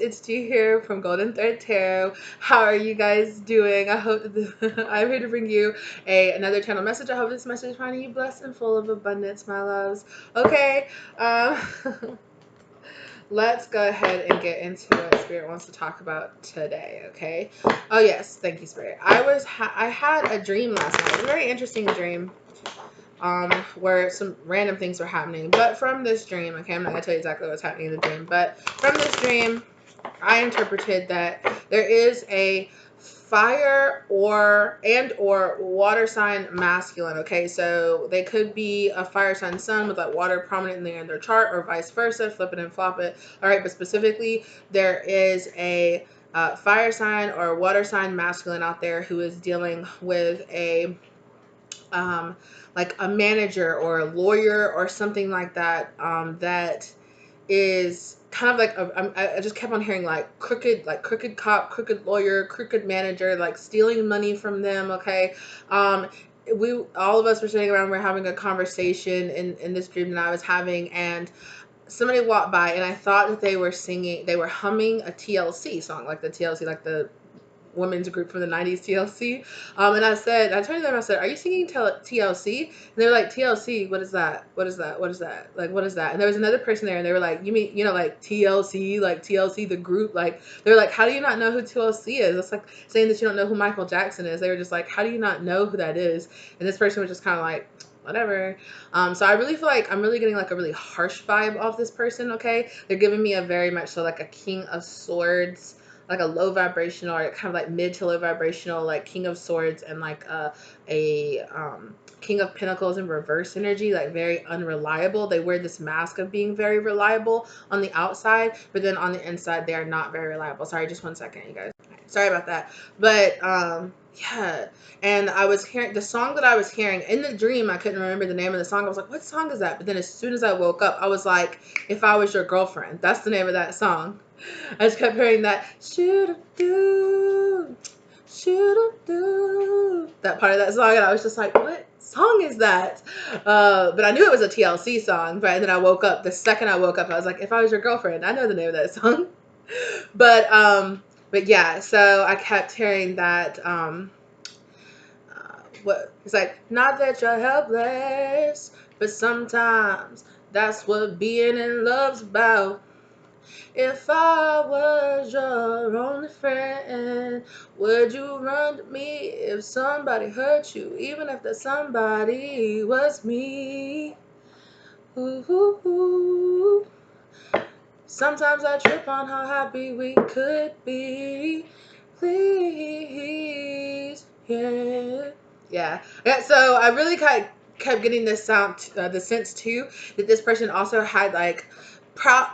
it's G here from Golden Thread Tarot. How are you guys doing? I hope that I'm here to bring you another channel message. I hope this message is finding you blessed and full of abundance, my loves. Okay, let's go ahead and get into what Spirit wants to talk about today. Okay. Oh yes, thank you, Spirit. I had a dream last night. It was a very interesting dream. Where some random things were happening. But from this dream, okay, I'm not gonna tell you exactly what's happening in the dream, but from this dream, I interpreted that there is a fire or water sign masculine. Okay, so they could be a fire sign sun with like water prominently in their chart, or vice versa, flip it and flop it. All right, but specifically, there is a fire sign or water sign masculine out there who is dealing with a like a manager or a lawyer or something like that, that is kind of like I just kept on hearing like crooked cop, crooked lawyer, crooked manager, like stealing money from them. Okay. We all of us were sitting around, we're having a conversation in this dream that I was having, and somebody walked by and I thought that they were humming a TLC song, like the TLC, like the women's group from the 90s, TLC. And I turned to them, I said, "Are you singing TLC?" And they were like, "TLC, what is that? What is that? What is that? Like, what is that?" And there was another person there and they were like, "You mean, like TLC, like TLC, the group?" Like, they were like, "How do you not know who TLC is?" It's like saying that you don't know who Michael Jackson is. They were just like, "How do you not know who that is?" And this person was just kind of like, whatever. So I really feel like I'm really getting like a really harsh vibe off this person. Okay. They're giving me a very much so like a King of Swords, like a low vibrational, or kind of like mid to low vibrational, like King of Swords, and like a King of Pentacles in reverse energy, like very unreliable. They wear this mask of being very reliable on the outside, but then on the inside they are not very reliable. Sorry, just 1 second, you guys. Sorry about that. But yeah, and I was hearing the song that I was hearing in the dream. I couldn't remember the name of the song. I was like, "What song is that?" But then as soon as I woke up, I was like, "If I Was Your Girlfriend." That's the name of that song. I just kept hearing that shoo-doo-doo, shoo-doo-doo, that part of that song, and I was just like, "What song is that?" But I knew it was a TLC song. But then I woke up. The second I woke up, I was like, "If I Was Your Girlfriend," I know the name of that song. But yeah. So I kept hearing that. What it's like, not that you're helpless, but sometimes that's what being in love's about. If I was your only friend, would you run to me if somebody hurt you, even if that somebody was me? Ooh, ooh, ooh. Sometimes I trip on how happy we could be. Please, yeah. Yeah. So I really kept getting this sound, the sense too, that this person also had like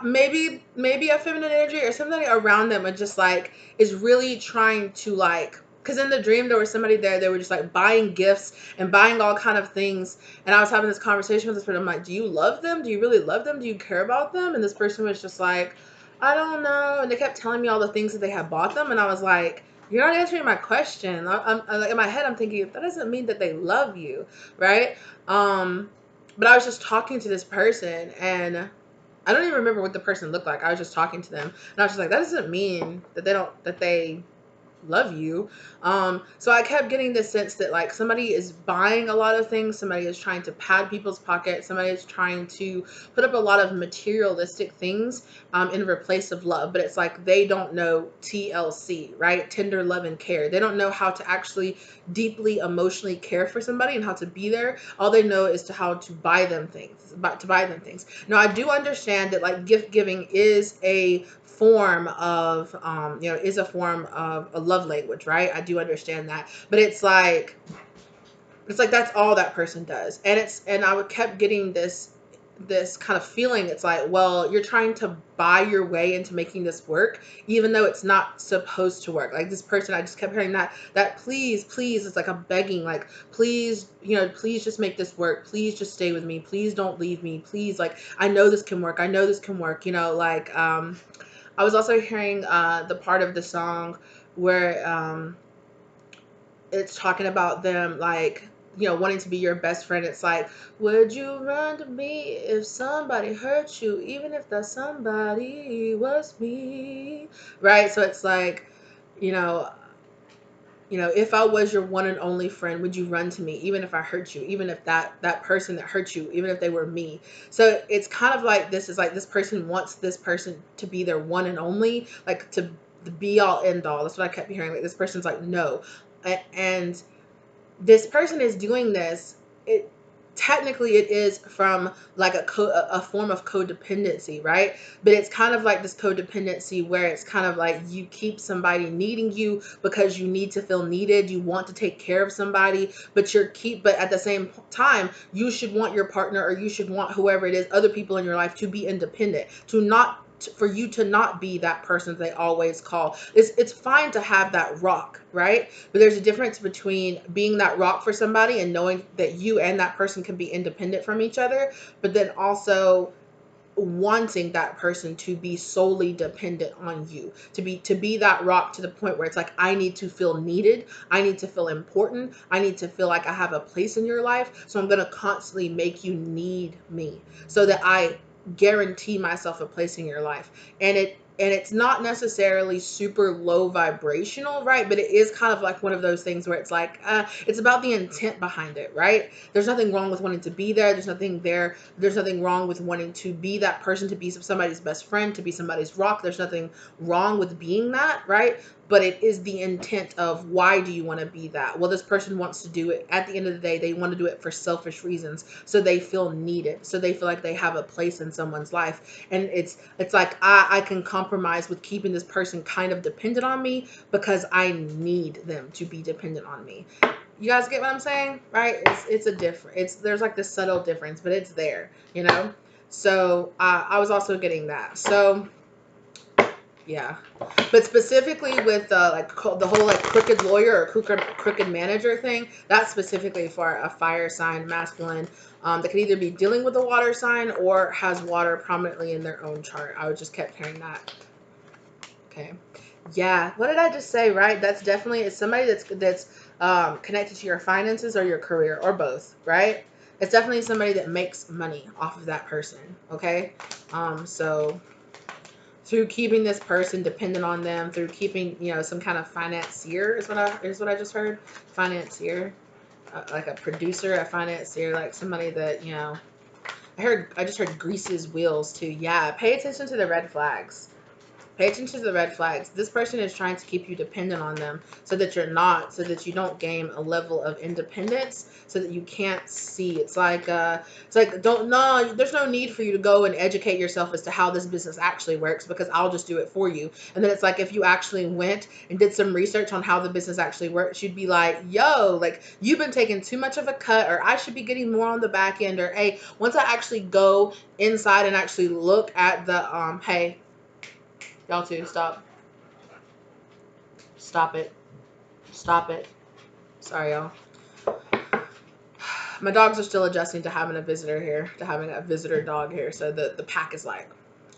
maybe a feminine energy or something around them, and just like is really trying to like, because in the dream there was somebody there, they were just like buying gifts and buying all kind of things, and I was having this conversation with this person. I'm like, "Do you love them? Do you really love them? Do you care about them?" And this person was just like, "I don't know," and they kept telling me all the things that they had bought them, and I was like, "You're not answering my question." I'm like, in my head I'm thinking, that doesn't mean that they love you, right? But I was just talking to this person, and I don't even remember what the person looked like. I was just talking to them, and I was just like, that doesn't mean that they love you. So I kept getting this sense that like somebody is buying a lot of things, somebody is trying to pad people's pockets, somebody is trying to put up a lot of materialistic things in replace of love. But it's like they don't know TLC, right? Tender love and care. They don't know how to actually deeply emotionally care for somebody and how to be there. All they know is how to buy them things, Now I do understand that like gift giving is a form of is a form of a love language, right? I do understand that, but it's like that's all that person does. And I would kept getting this kind of feeling. It's like, well, you're trying to buy your way into making this work, even though it's not supposed to work. Like this person, I just kept hearing that please, it's like a begging, like, please, please just make this work, please just stay with me, please don't leave me, please, like, I know this can work, like I was also hearing the part of the song where it's talking about them, like you know, wanting to be your best friend. It's like, would you run to me if somebody hurt you, even if that somebody was me? Right? So it's like, you know, if I was your one and only friend, would you run to me even if I hurt you, even if that person that hurt you, even if they were me? So it's kind of like, this is like, this person wants this person to be their one and only, like to the be all end all. That's what I kept hearing. Like, this person's like, no. And this person is doing this, it technically it is from like a form of codependency, right? But it's kind of like this codependency where it's kind of like you keep somebody needing you because you need to feel needed, you want to take care of somebody, but at the same time you should want your partner, or you should want whoever it is, other people in your life, to be independent, to not for you to not be that person they always call. It's fine to have that rock, right? But there's a difference between being that rock for somebody and knowing that you and that person can be independent from each other, but then also wanting that person to be solely dependent on you, to be that rock to the point where it's like, I need to feel needed, I need to feel important, I need to feel like I have a place in your life, so I'm going to constantly make you need me so that I guarantee myself a place in your life. And it's not necessarily super low vibrational, right? But it is kind of like one of those things where it's like, it's about the intent behind it, right? There's nothing wrong with wanting to be there. There's nothing wrong with wanting to be that person, to be somebody's best friend, to be somebody's rock. There's nothing wrong with being that, right? But it is the intent of, why do you want to be that? Well, this person wants to do it. At the end of the day, they want to do it for selfish reasons. So they feel needed. So they feel like they have a place in someone's life. And it's like, I can compromise with keeping this person kind of dependent on me because I need them to be dependent on me. You guys get what I'm saying, right? There's like this subtle difference, but it's there, you know? So I was also getting that. So yeah, but specifically with like the whole like crooked lawyer or crooked manager thing, that's specifically for a fire sign masculine, that could either be dealing with a water sign or has water prominently in their own chart. I just kept hearing that. Okay. Yeah. What did I just say? Right. That's definitely, it's somebody that's connected to your finances or your career or both. Right. It's definitely somebody that makes money off of that person. Okay. So through keeping this person dependent on them, through keeping, some kind of financier is what I just heard. Financier, like a producer, a financier, like somebody that, I just heard greases wheels too. Yeah. Pay attention to the red flags. Pay attention to the red flags. This person is trying to keep you dependent on them so that you don't gain a level of independence, so that you can't see. It's like, don't, no, there's no need for you to go and educate yourself as to how this business actually works, because I'll just do it for you. And then it's like, if you actually went and did some research on how the business actually works, you'd be like, yo, like, you've been taking too much of a cut, or I should be getting more on the back end, or hey, once I actually go inside and actually look at the hey, y'all too, stop. Stop it. Stop it. Sorry, y'all. My dogs are still adjusting to having a visitor here, to having a visitor dog here. So the pack is like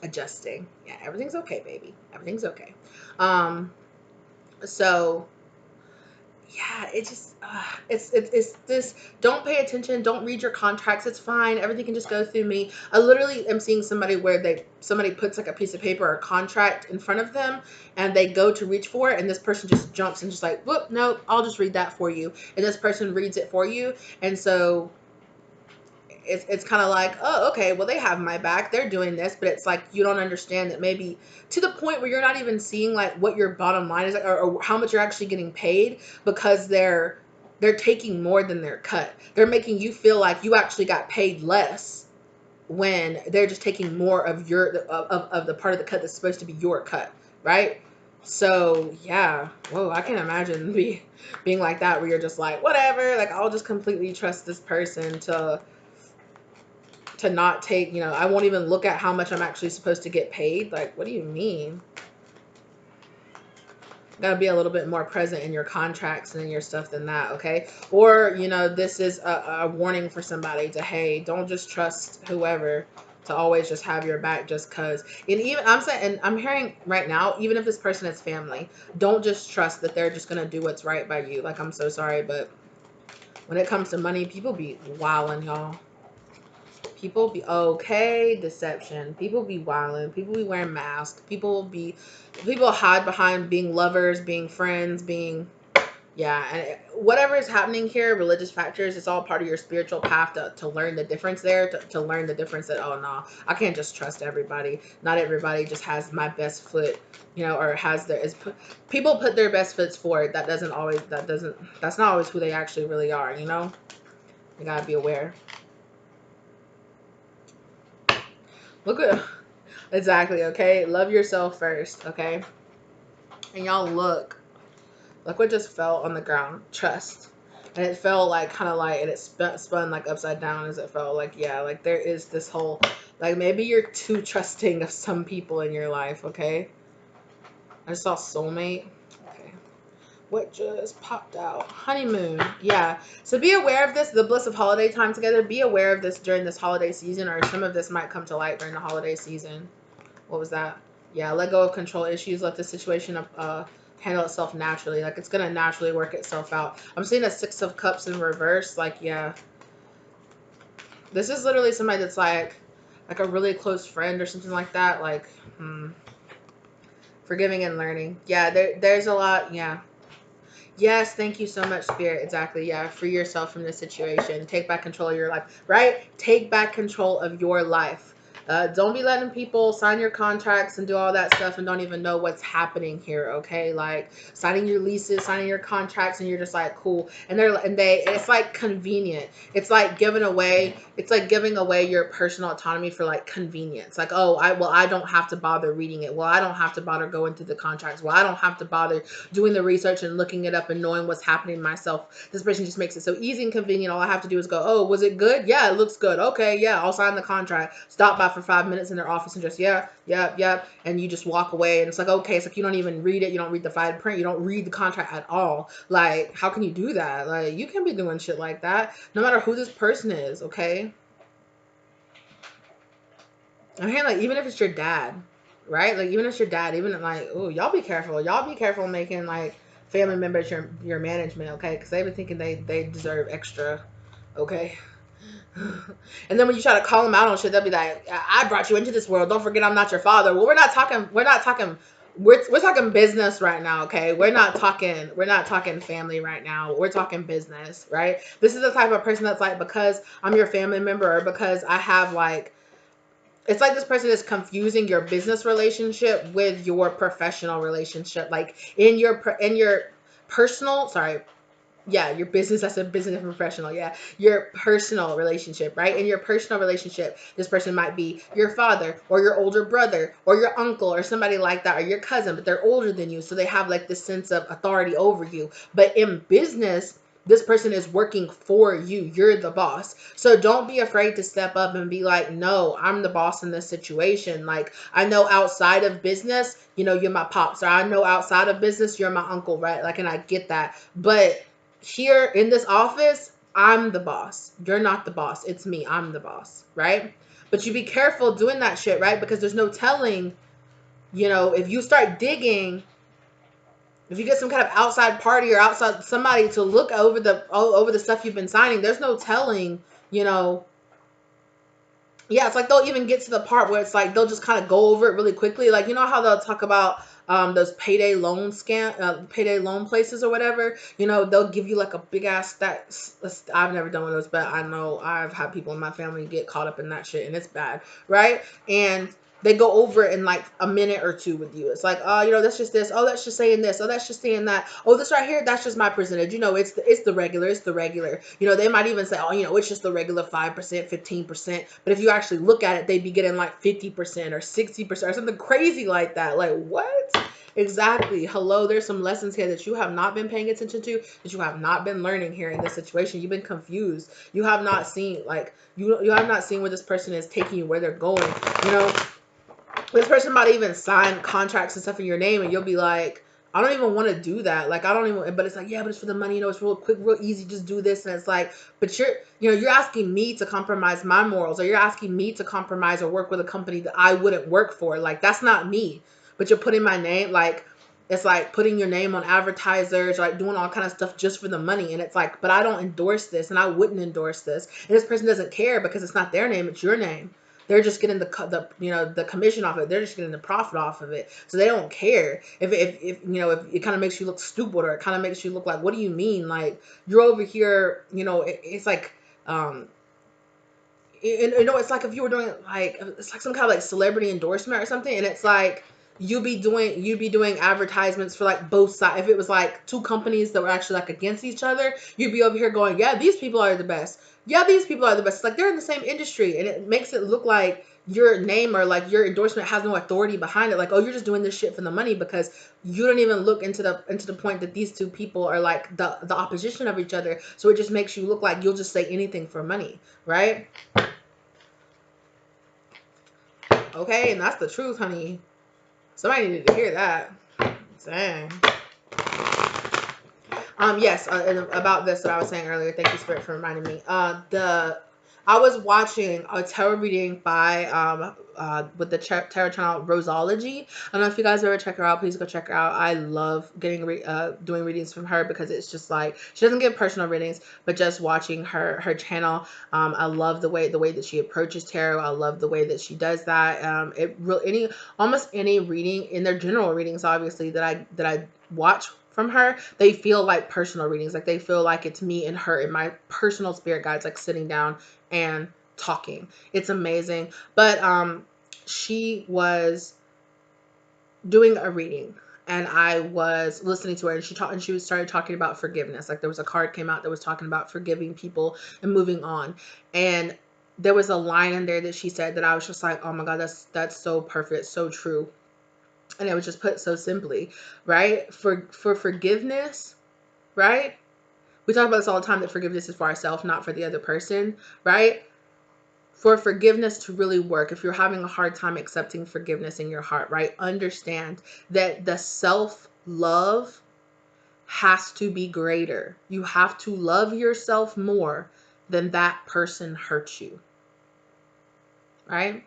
adjusting. Yeah, everything's okay, baby. Everything's okay. So yeah, it just it's this. Don't pay attention, don't read your contracts, it's fine, everything can just go through me. I literally am seeing somebody where somebody puts like a piece of paper or a contract in front of them, and they go to reach for it, and this person just jumps and just like, whoop, nope, I'll just read that for you. And this person reads it for you. And so it's kind of like, oh, okay, well, they have my back, they're doing this. But it's like, you don't understand that, maybe to the point where you're not even seeing like what your bottom line is, or how much you're actually getting paid, because they're taking more than their cut. They're making you feel like you actually got paid less, when they're just taking more of of the part of the cut that's supposed to be your cut, right? So yeah, whoa, I can imagine being like that, where you're just like, whatever, like, I'll just completely trust this person to not take, I won't even look at how much I'm actually supposed to get paid. Like, what do you mean? Got to be a little bit more present in your contracts and in your stuff than that, okay? Or, this is a warning for somebody to, hey, don't just trust whoever to always just have your back just because. And even, I'm saying, and I'm hearing right now, even if this person is family, don't just trust that they're just going to do what's right by you. Like, I'm so sorry, but When it comes to money, people be wilding, y'all. People be okay, deception. People be wilding. People be wearing masks. People hide behind being lovers, being friends, being yeah, and whatever is happening here, religious factors, it's all part of your spiritual path to learn the difference there, to learn the difference that, oh, no, I can't just trust everybody. Not everybody just has my best foot, or has people put their best foots forward. That's not always who they actually really are, You gotta be aware. Look at, exactly, okay? Love yourself first, okay? And y'all look what just fell on the ground. Trust. And it fell like kind of like, and it spun like upside down as it fell. Like, yeah, like there is this whole, like maybe you're too trusting of some people in your life, okay? I just saw soulmate. Okay. What just popped out? Honeymoon. Yeah. So be aware of this, the bliss of holiday time together. Be aware of this during this holiday season, or some of this might come to light during the holiday season. What was that? Yeah, let go of control issues. Let the situation handle itself naturally. Like, it's going to naturally work itself out. I'm seeing a 6 of Cups in reverse. Like, yeah. This is literally somebody that's like a really close friend or something like that. Like, forgiving and learning. Yeah, there's a lot. Yeah. Yes, thank you so much, Spirit. Exactly. Yeah, free yourself from this situation. Take back control of your life, right? Take back control of your life. Don't be letting people sign your contracts and do all that stuff and don't even know what's happening here, okay? Like signing your leases, signing your contracts, and you're just like, cool. And it's like convenient. It's like giving away your personal autonomy for like convenience. Like, oh, I don't have to bother reading it. Well, I don't have to bother going through the contracts. Well, I don't have to bother doing the research and looking it up and knowing what's happening myself. This person just makes it so easy and convenient. All I have to do is go, oh, was it good? Yeah, it looks good. Okay, yeah, I'll sign the contract. Stop by for 5 minutes in their office and just, yeah, and you just walk away. And it's like, okay, it's like you don't even read it. You don't read the fine print. You don't read the contract at all. Like, how can you do that? Like, you can be doing shit like that no matter who this person is, okay? I mean, like, even if it's your dad, right? Like, even if it's your dad, even like, oh, y'all be careful. Y'all be careful making like family members your management, okay? Because they be thinking they deserve extra, okay? And then when you try to call them out on shit, they'll be like, I brought you into this world. Don't forget I'm not your father. Well, we're talking business right now, okay? We're not talking family right now. We're talking business, right? This is the type of person that's like, because I'm your family member, or because I have like, it's like this person is confusing your business relationship with your professional relationship. Like in your personal, sorry, yeah, your business, I said business and professional, yeah, your personal relationship, right? In your personal relationship, this person might be your father or your older brother or your uncle or somebody like that, or your cousin, but they're older than you, so they have like this sense of authority over you. But in business, this person is working for you. You're the boss. So don't be afraid to step up and be like, no, I'm the boss in this situation. Like, I know outside of business, you're my pops, or I know outside of business, you're my uncle, right? Like, and I get that. But here in this office, I'm the boss. You're not the boss. It's me. I'm the boss, right? But you be careful doing that shit, right? Because there's no telling, if you start digging, if you get some kind of outside party or outside somebody to look over the stuff you've been signing, there's no telling, yeah, it's like they'll even get to the part where it's like they'll just kind of go over it really quickly. Like, how they'll talk about those payday loan places or whatever. They'll give you like a big ass I've never done one of those, but I know I've had people in my family get caught up in that shit, and it's bad, right? And they go over it in like a minute or two with you. It's like, oh, that's just this. Oh, that's just saying this. Oh, that's just saying that. Oh, this right here, that's just my percentage. It's the regular. It's the regular. They might even say, oh, it's just the regular 5%, 15%. But if you actually look at it, they'd be getting like 50% or 60% or something crazy like that. Like, what? Exactly. Hello, there's some lessons here that you have not been paying attention to, that you have not been learning here in this situation. You've been confused. You have not seen, like, you have not seen where this person is taking you, where they're going. This person might even sign contracts and stuff in your name, and you'll be like, I don't even want to do that. Like, I don't even, but it's like, yeah, but it's for the money, it's real quick, real easy, just do this. And it's like, but you're asking me to compromise my morals, or you're asking me to compromise or work with a company that I wouldn't work for. Like, that's not me. But you're putting my name, like, It's like putting your name on advertisers, like doing all kind of stuff just for the money. And it's like, but I don't endorse this, and I wouldn't endorse this. And this person doesn't care because it's not their name, it's your name. They're just getting the commission off of it. They're just getting the profit off of it. So they don't care if if it kind of makes you look stupid, or it kind of makes you look like, what do you mean? Like, you're over here, it's like, it's like if you were doing like, it's like some kind of like celebrity endorsement or something, and it's like you'd be doing advertisements for like both sides. If it was like two companies that were actually like against each other, you'd be over here going, yeah, these people are the best. Yeah, these people are the best. It's like they're in the same industry, and it makes it look like your name or like your endorsement has no authority behind it. Like, oh, you're just doing this shit for the money, because you don't even look into the point that these two people are like the opposition of each other. So it just makes you look like you'll just say anything for money, right? Okay, and that's the truth, honey. Somebody needed to hear that. Dang. Yes, and about this that I was saying earlier. Thank you, Spirit, for reminding me. I was watching a tarot reading by with the tarot channel Rosology. I don't know if you guys ever check her out. Please go check her out. I love doing readings from her, because it's just like, she doesn't give personal readings, but just watching her channel. I love the way that she approaches tarot. I love the way that she does that. Almost any reading in their general readings, obviously, that I watch from her, they feel like personal readings. Like, they feel like it's me and her and my personal spirit guides, like sitting down and talking. It's amazing. But she was doing a reading, and I was listening to her, and she started talking about forgiveness. Like, there was a card came out that was talking about forgiving people and moving on. And there was a line in there that she said that I was just like, oh my God, that's so perfect, so true. And it was just put so simply, right? For forgiveness, right? We talk about this all the time, that forgiveness is for ourselves, not for the other person, right? For forgiveness to really work, if you're having a hard time accepting forgiveness in your heart, right? Understand that the self-love has to be greater. You have to love yourself more than that person hurt you, right?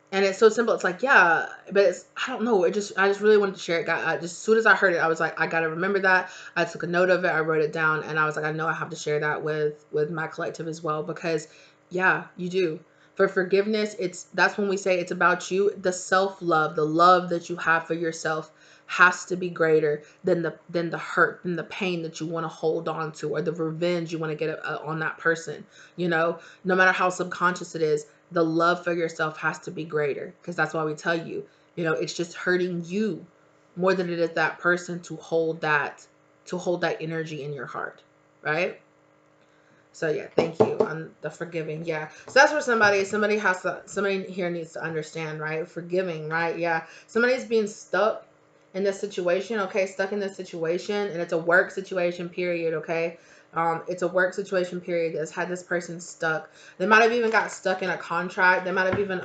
And it's so simple. It's like, yeah, but I don't know. I just really wanted to share it. As soon as I heard it, I was like, I got to remember that. I took a note of it. I wrote it down, and I was like, I know I have to share that with my collective as well, because yeah, you do. For forgiveness, that's when we say it's about you. The self-love, the love that you have for yourself has to be greater than the hurt and the pain that you want to hold on to, or the revenge you want to get on that person. No matter how subconscious it is, the love for yourself has to be greater, because that's why we tell you, it's just hurting you more than it is that person to hold that energy in your heart, right? So yeah, thank you on the forgiving. Yeah, so that's where somebody here needs to understand, right? Forgiving, right? Yeah, somebody's being stuck in this situation, okay? Stuck in this situation, and it's a work situation, period, okay? It's a work situation, period, that's had this person stuck. They might have even got stuck in a contract. They might have even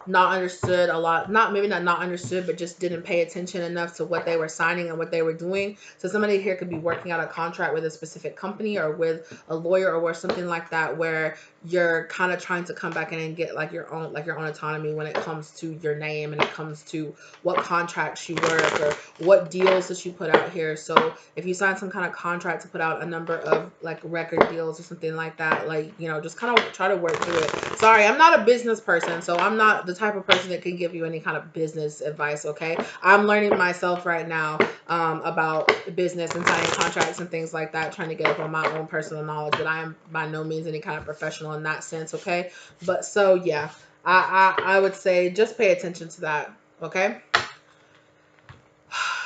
not understood a lot, not understood, but just didn't pay attention enough to what they were signing and what they were doing. So somebody here could be working out a contract with a specific company, or with a lawyer, or something like that, where you're kind of trying to come back in and get like your own autonomy when it comes to your name, and it comes to what contracts you work, or what deals that you put out here. So if you sign some kind of contract to put out a number of like record deals or something like that, like, just kind of try to work through it. Sorry, I'm not a business person, so I'm not the type of person that can give you any kind of business advice, okay? I'm learning myself right now about business and signing contracts and things like that, trying to get up on my own personal knowledge, but I am by no means any kind of professional in that sense, okay? But so yeah, I would say just pay attention to that, okay?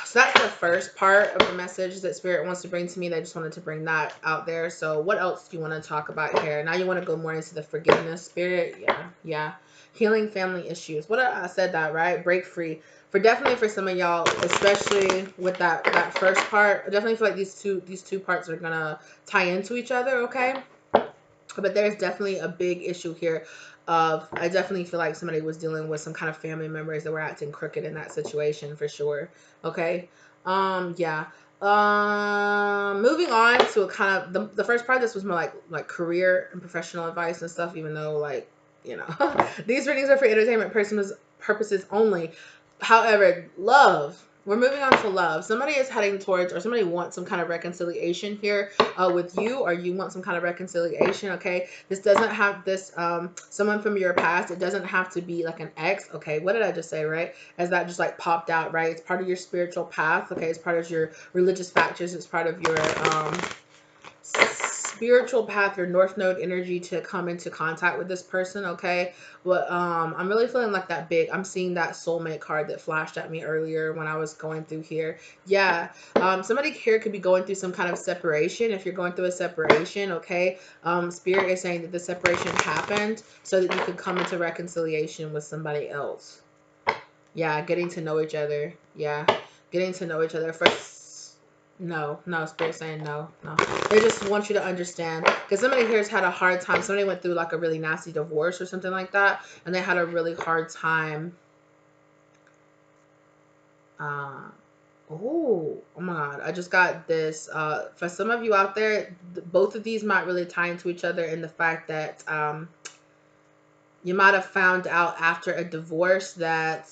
So that's the first part of the message that Spirit wants to bring to me. I just wanted to bring that out there. So what else do you want to talk about here? Now you want to go more into the forgiveness, Spirit. Yeah. Healing family issues. What I said that, right? Break free. Definitely for some of y'all, especially with that first part. I definitely feel like these two parts are gonna tie into each other, okay? But there's definitely a big issue here I definitely feel like somebody was dealing with some kind of family members that were acting crooked in that situation, for sure. Okay. Yeah. Moving on to a kind of the first part of this was more like career and professional advice and stuff, even though, like, these readings are for entertainment purposes only. However, love. We're moving on to love. Somebody is heading towards, or somebody wants some kind of reconciliation here with you, or you want some kind of reconciliation. Okay, this doesn't have this someone from your past. It doesn't have to be like an ex. Okay, what did I just say? Right, as that just like popped out. Right, it's part of your spiritual path. Okay, it's part of your religious factors. It's part of your spiritual path, your north node energy to come into contact with this person. Okay, but I'm really feeling like that big, I'm seeing that soulmate card that flashed at me earlier when I was going through here. Yeah, somebody here could be going through some kind of separation. If you're going through a separation, okay, spirit is saying that the separation happened so that you could come into reconciliation with somebody else. Yeah, getting to know each other. Yeah, getting to know each other. No, spirit saying no. They just want you to understand, because somebody here has had a hard time. Somebody went through like a really nasty divorce or something like that, and they had a really hard time. Oh my God, I just got this. For some of you out there, both of these might really tie into each other in the fact that you might have found out after a divorce that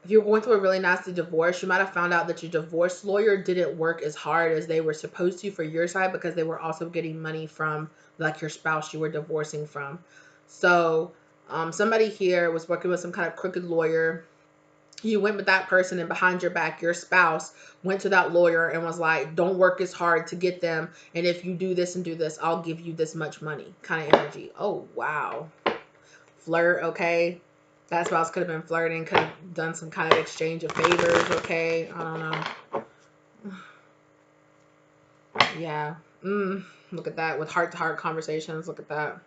if you're going through a really nasty divorce, you might have found out that your divorce lawyer didn't work as hard as they were supposed to for your side, because they were also getting money from like your spouse you were divorcing from. So somebody here was working with some kind of crooked lawyer. You went with that person, and behind your back, your spouse went to that lawyer and was like, don't work as hard to get them. And if you do this and do this, I'll give you this much money kind of energy. Oh, wow. Flirt, okay. That spouse could have been flirting, could have done some kind of exchange of favors, okay? I don't know. Yeah. Look at that, with heart-to-heart conversations. Look at that.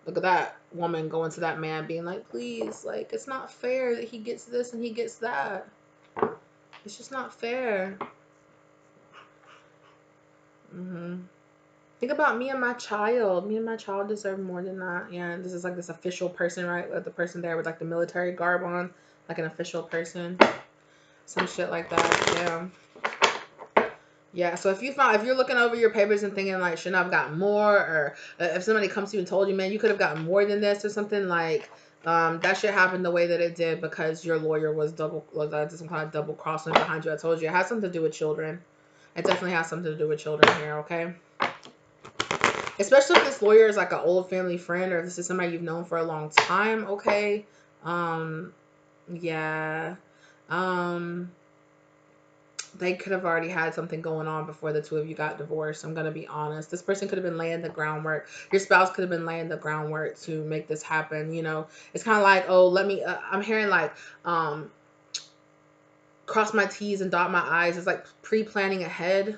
Look at that woman going to that man being like, please, like, it's not fair that he gets this and he gets that. It's just not fair. Think about me and my child. Me and my child deserve more than that. Yeah, this is like this official person, right? Like the person there with like the military garb on, like an official person. Some shit like that. Yeah. Yeah, so if you're looking over your papers and thinking like, shouldn't I have gotten more, or if somebody comes to you and told you, man, you could have gotten more than this or something, like that should happen the way that it did because your lawyer was some kind of double crossing behind you. I told you it has something to do with children. It definitely has something to do with children here, okay? Especially if this lawyer is like an old family friend, or if this is somebody you've known for a long time, okay? Yeah. They could have already had something going on before the two of you got divorced. I'm going to be honest. This person could have been laying the groundwork. Your spouse could have been laying the groundwork to make this happen. You know, it's kind of like, oh, let me, I'm hearing like, cross my T's and dot my I's. It's like pre-planning ahead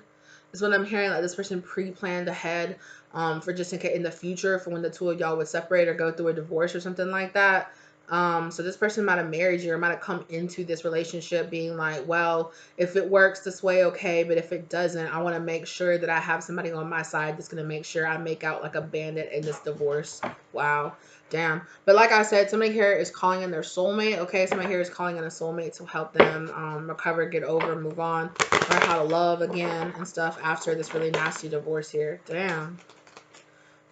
is what I'm hearing. Like this person pre-planned ahead for just in case in the future for when the two of y'all would separate or go through a divorce or something like that. So this person might have married you or might have come into this relationship being like, well, if it works this way, okay, but if it doesn't, I want to make sure that I have somebody on my side that's going to make sure I make out like a bandit in this divorce. Wow. Damn. But like I said, somebody here is calling in their soulmate. Okay, somebody here is calling in a soulmate to help them recover, get over, move on, learn how to love again and stuff after this really nasty divorce here. Damn.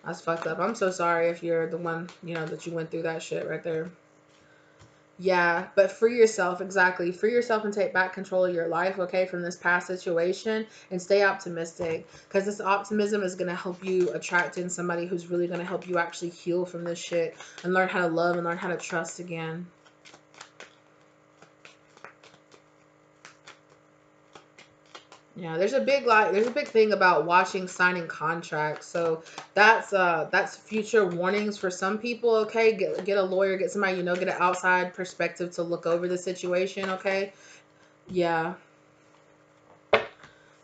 That's fucked up. I'm so sorry if you're the one, you know, that you went through that shit right there. Yeah, but free yourself, exactly. Free yourself and take back control of your life, okay, from this past situation, and stay optimistic, because this optimism is going to help you attract in somebody who's really going to help you actually heal from this shit and learn how to love and learn how to trust again. Yeah, there's a big thing about watching signing contracts. So that's future warnings for some people, okay? Get a lawyer, get somebody you know, get an outside perspective to look over the situation, okay? Yeah.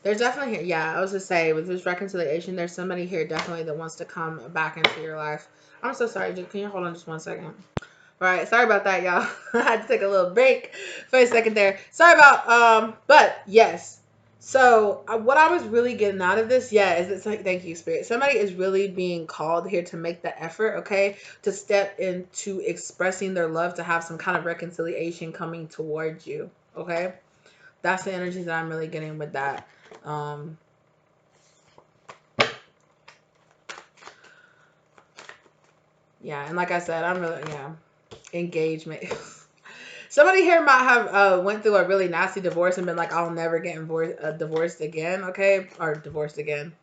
There's definitely here. Yeah, I was to say with this reconciliation, there's somebody here definitely that wants to come back into your life. I'm so sorry. Can you hold on just 1 second? All right, sorry about that, y'all. I had to take a little break for a second there. Sorry about but yes. So what I was really getting out of this, yeah, is it's like, thank you, Spirit. Somebody is really being called here to make the effort, okay, to step into expressing their love, to have some kind of reconciliation coming towards you, okay? That's the energy that I'm really getting with that. Yeah, and like I said, I'm really, yeah, engagement. Somebody here might have went through a really nasty divorce and been like, I'll never get divorced again, okay? Or divorced again,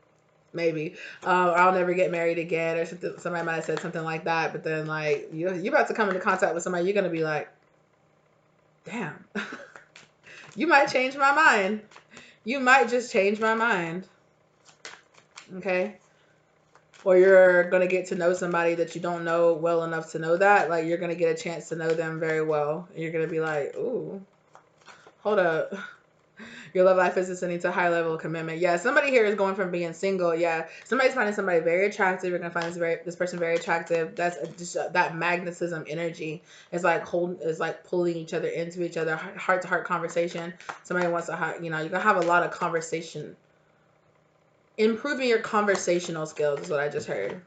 maybe. Or I'll never get married again, or something. Somebody might have said something like that, but then like you about to come into contact with somebody, you're gonna be like, damn, you might change my mind. You might just change my mind, okay? Or you're going to get to know somebody that you don't know well enough to know that. Like, you're going to get a chance to know them very well. And you're going to be like, ooh, hold up. Your love life is ascending to a high level of commitment. Yeah, somebody here is going from being single. Yeah, somebody's finding somebody very attractive. You're going to find this person very attractive. That's just that magnetism energy. It's like pulling each other into each other, heart to heart conversation. Somebody wants to, you're going to have a lot of conversation. Improving your conversational skills is what I just heard.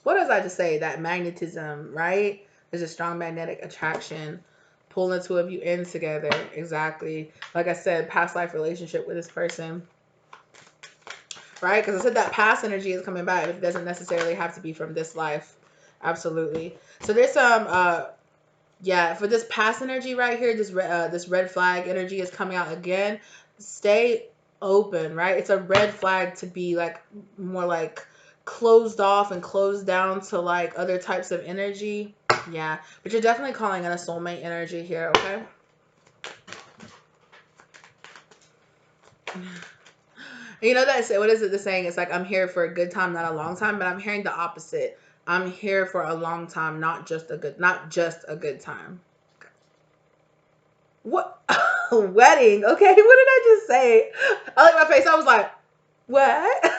What does I just say? That magnetism, right? There's a strong magnetic attraction pulling the two of you in together. Exactly. Like I said, past life relationship with this person. Right? Because I said that past energy is coming back. It doesn't necessarily have to be from this life. Absolutely. So there's some, yeah, for this past energy right here, this red flag energy is coming out again. Stay open, right? It's a red flag to be like more like closed off and closed down to like other types of energy. Yeah, but you're definitely calling in a soulmate energy here, okay? You know that, what is it, the saying? It's like, I'm here for a good time, not a long time, but I'm hearing the opposite. I'm here for a long time, not just a good time. What? Wedding? Okay, what did I just say? I like my face. I was like, what?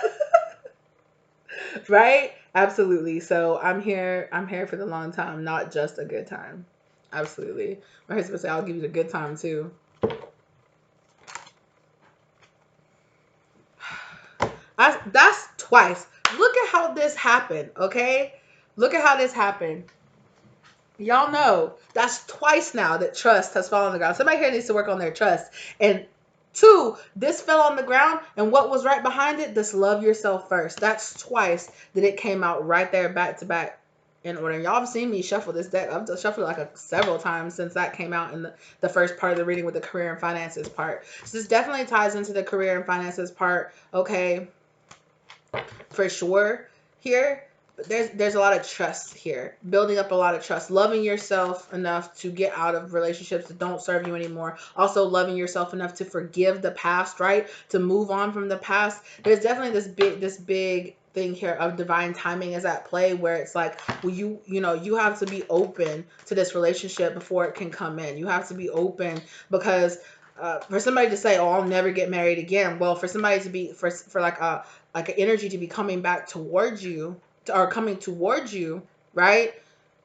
Right? Absolutely. So I'm here for the long time, not just a good time. Absolutely. My husband say, I'll give you the good time too. That's twice. Look at how this happened, okay? Look at how this happened. Y'all know that's twice now that trust has fallen on the ground. Somebody here needs to work on their trust. And two, this fell on the ground, and what was right behind it? This love yourself first. That's twice that it came out right there back to back in order. Y'all have seen me shuffle this deck. I've shuffled like several times since that came out in the first part of the reading with the career and finances part. So this definitely ties into the career and finances part, okay, for sure here. But there's a lot of trust here, building up a lot of trust, loving yourself enough to get out of relationships that don't serve you anymore, also loving yourself enough to forgive the past, right, to move on from the past. There's definitely this big thing here of divine timing is at play, where it's like, well, you have to be open to this relationship before it can come in. You have to be open, because for somebody to say, oh, I'll never get married again, well, for somebody to be for like an energy to be coming back towards you, or coming towards you, right?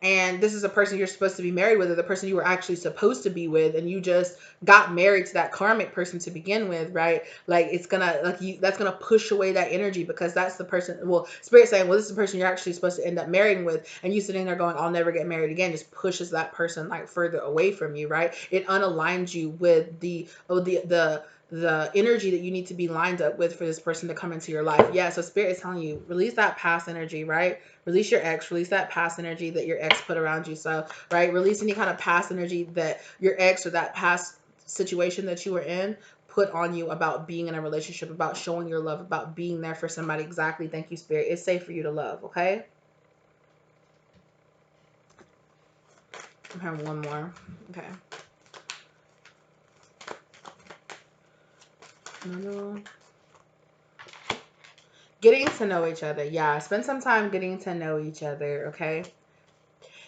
And this is a person you're supposed to be married with, or the person you were actually supposed to be with, and you just got married to that karmic person to begin with, right? Like, it's gonna, like, that's gonna push away that energy, because that's the person, well, spirit saying, well, this is the person you're actually supposed to end up marrying with, and you sitting there going, I'll never get married again, just pushes that person like further away from you, right? It unaligns you with the energy that you need to be lined up with for this person to come into your life. Yeah, so spirit is telling you, release that past energy, right? Release your ex, release that past energy that your ex put around you. So, right, release any kind of past energy that your ex or that past situation that you were in put on you about being in a relationship, about showing your love, about being there for somebody. Exactly. Thank you, spirit. It's safe for you to love, okay? I have one more. Okay. Getting to know each other. Yeah, spend some time getting to know each other, okay?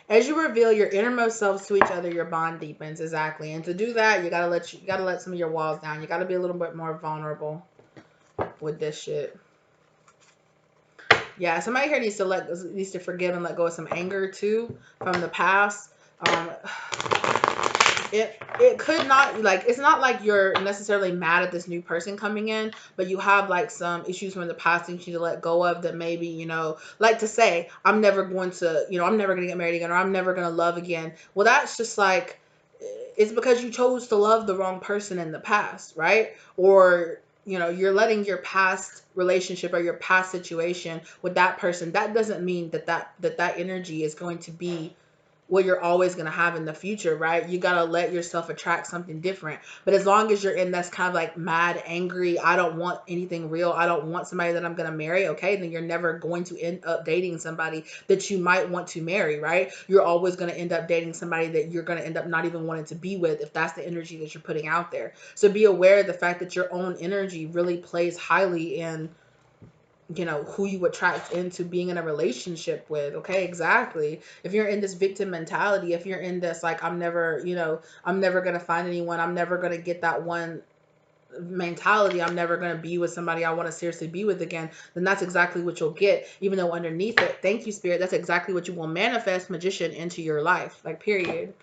As you reveal your innermost selves to each other, your bond deepens. Exactly. And to do that, you gotta let some of your walls down. You gotta be a little bit more vulnerable with this shit. Yeah, somebody here needs to forgive and let go of some anger too from the past. It could not, like, it's not like you're necessarily mad at this new person coming in, but you have like some issues from the past that you need to let go of, that maybe, like to say, I'm never going to get married again, or I'm never going to love again. Well, that's just like, it's because you chose to love the wrong person in the past, right? Or you're letting your past relationship or your past situation with that person, that doesn't mean that energy is going to be what you're always going to have in the future, right? You got to let yourself attract something different. But as long as you're in that's kind of like mad, angry, I don't want anything real, I don't want somebody that I'm going to marry, okay, then you're never going to end up dating somebody that you might want to marry, right? You're always going to end up dating somebody that you're going to end up not even wanting to be with if that's the energy that you're putting out there. So be aware of the fact that your own energy really plays highly in, you know, who you attract into being in a relationship with. Okay, exactly. If you're in this victim mentality, if you're in this like, I'm never, you know, I'm never gonna find anyone, I'm never gonna get that one mentality, I'm never gonna be with somebody I want to seriously be with again, then that's exactly what you'll get. Even though underneath it, thank you, spirit, that's exactly what you will manifest, magician, into your life. Like, period.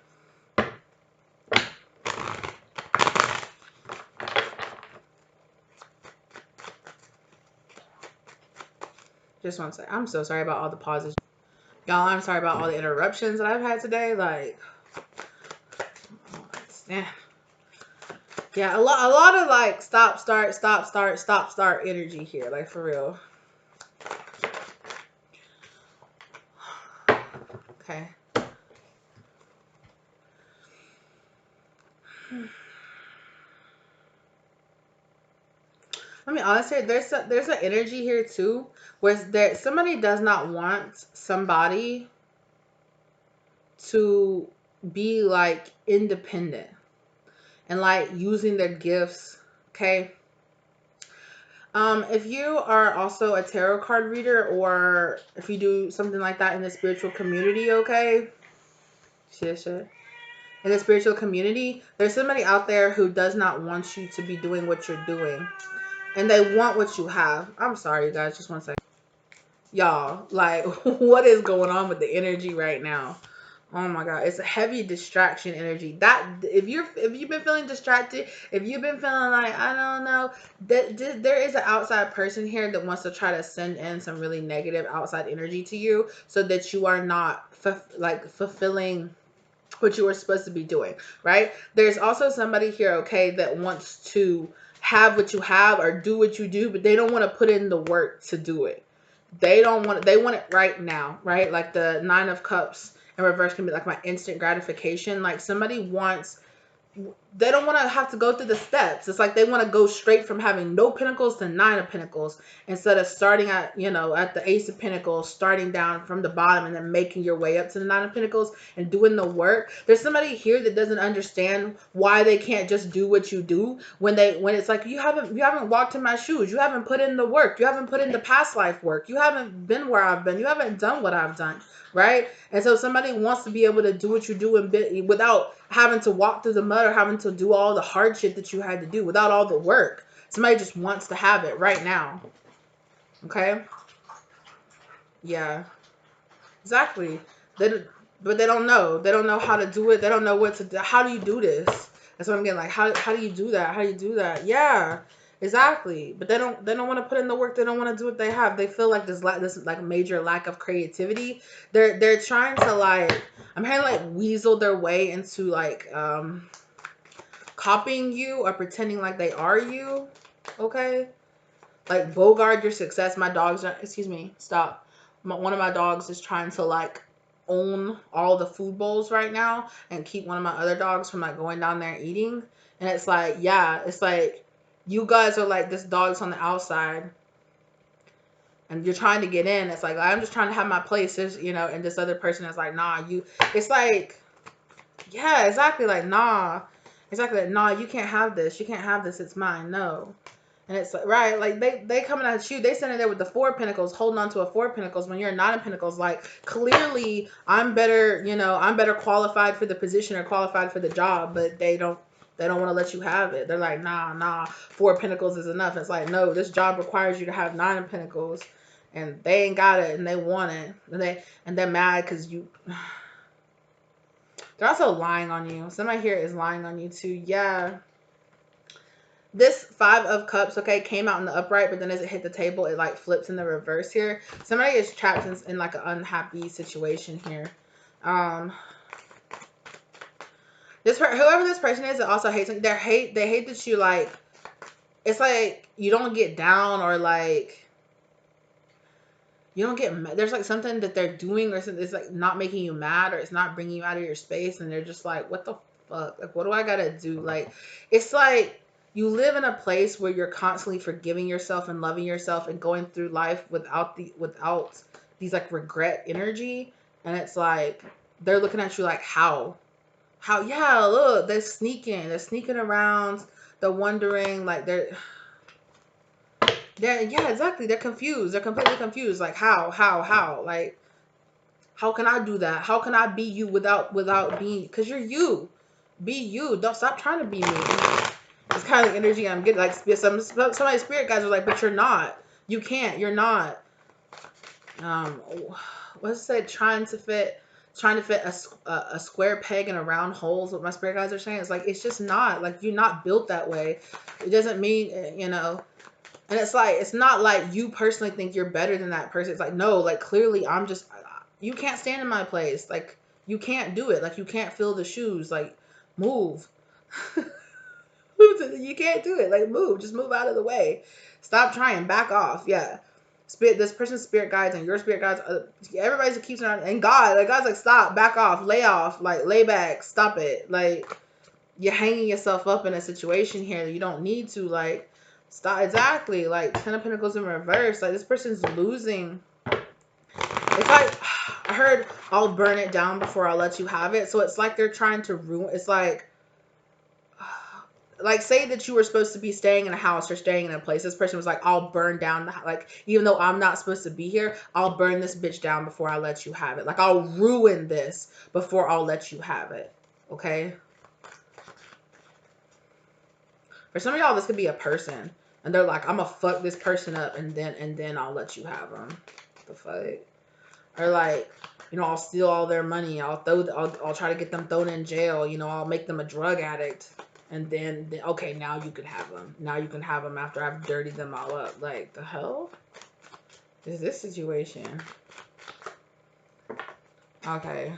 Just one sec. I'm so sorry about all the pauses, y'all. I'm sorry about all the interruptions that I've had today. Like, yeah. Yeah, a lot of like stop, start, stop, start, stop, start energy here, like for real. Okay. I mean, honestly, there's an energy here too, where there somebody does not want somebody to be like independent and like using their gifts. Okay. If you are also a tarot card reader, or if you do something like that in the spiritual community, okay, shit. In the spiritual community, there's somebody out there who does not want you to be doing what you're doing, and they want what you have. I'm sorry, you guys, just one second. Y'all, like, what is going on with the energy right now? Oh my god, it's a heavy distraction energy. That if you've been feeling distracted, if you've been feeling like, I don't know, that there is an outside person here that wants to try to send in some really negative outside energy to you, so that you are not fulfilling what you were supposed to be doing, right? There's also somebody here, okay, that wants to have what you have or do what you do, but they don't want to put in the work to do it. They don't want it, they want it right now, right? Like the 9 of Cups in reverse can be like my instant gratification. Like somebody wants, they don't want to have to go through the steps. It's like they want to go straight from having no pentacles to 9 of Pentacles, instead of starting at, you know, at the Ace of Pentacles, starting down from the bottom and then making your way up to the 9 of Pentacles and doing the work. There's somebody here that doesn't understand why they can't just do what you do, when it's like, you haven't walked in my shoes, you haven't put in the work, you haven't put in the past life work, you haven't been where I've been, you haven't done what I've done, right? And so somebody wants to be able to do what you do without having to walk through the mud or having to do all the hardship that you had to do, without all the work. Somebody just wants to have it right now. Okay? Yeah. Exactly. But they don't know. They don't know how to do it. They don't know what to do. How do you do this? That's what I'm getting. Like, how do you do that? How do you do that? Yeah. Exactly. But they don't want to put in the work. They don't want to do what they have. They feel like this like major lack of creativity. They're trying to like, I'm hearing like weasel their way into like copying you or pretending like they are you. Okay? Like bogart your success. My dogs are, excuse me, stop. One of my dogs is trying to like own all the food bowls right now and keep one of my other dogs from like going down there and eating. And it's like, yeah, it's like you guys are like, this dog's on the outside and you're trying to get in. It's like, I'm just trying to have my place, you know, and this other person is like, nah, you, it's like, yeah, exactly, like, nah, exactly, like, nah, you can't have this, you can't have this, it's mine, no. And it's like, right, like they coming at you, they sitting there with the 4 of Pentacles, holding on to a 4 of Pentacles when you're a 9 of Pentacles. Like, clearly I'm better, you know, I'm better qualified for the position or qualified for the job, but they don't want to let you have it. They're like, nah, 4 of Pentacles is enough. It's like, no, this job requires you to have 9 of Pentacles, and they ain't got it and they want it, and they're mad because you. They're also lying on you. Somebody here is lying on you too. Yeah. This 5 of Cups, okay, came out in the upright, but then as it hit the table, it like flips in the reverse here. Somebody is trapped in like an unhappy situation here. Whoever this person is, it also hates. They hate that you like. It's like you don't get down, or like you don't get mad. There's like something that they're doing or something. It's like not making you mad, or it's not bringing you out of your space. And they're just like, what the fuck? Like, what do I gotta do? Like, it's like you live in a place where you're constantly forgiving yourself and loving yourself and going through life without these like regret energy. And it's like, they're looking at you like, how, yeah, look, they're sneaking around. They're wondering, like, yeah, exactly. They're confused. They're completely confused. Like, how? Like, how can I do that? How can I be you without being? Because you're you. Be you. Don't stop trying to be me. It's kind of the energy I'm getting. Like, some spirit guys are like, but you're not. You can't. You're not. Um, what's it? Trying to fit a square peg in a round hole is what my spirit guys are saying. It's like, it's just not. Like, you're not built that way. It doesn't mean, you know. And it's like, it's not like you personally think you're better than that person. It's like, no, like, clearly you can't stand in my place. Like, you can't do it. Like, you can't fill the shoes. Like, move. You can't do it. Like, move. Just move out of the way. Stop trying. Back off. Yeah. This person's spirit guides and your spirit guides, everybody's keeps around, and God, like, God's like, stop, back off, like, lay back, stop it. Like, you're hanging yourself up in a situation here that you don't need to. Like, stop. Exactly. Like, 10 of Pentacles in reverse. Like, this person's losing. It's like, I heard, I'll burn it down before I'll let you have it. So it's like they're trying to ruin. It's like, say that you were supposed to be staying in a house or staying in a place. This person was like, I'll burn down like, even though I'm not supposed to be here, I'll burn this bitch down before I let you have it. Like, I'll ruin this before I'll let you have it. Okay. For some of y'all, this could be a person, and they're like, I'm gonna fuck this person up, and then I'll let you have them. The fuck? Or like, you know, I'll steal all their money. I'll try to get them thrown in jail. You know, I'll make them a drug addict, and then okay, now you can have them. Now you can have them after I've dirtied them all up. Like, the hell is this situation? Okay,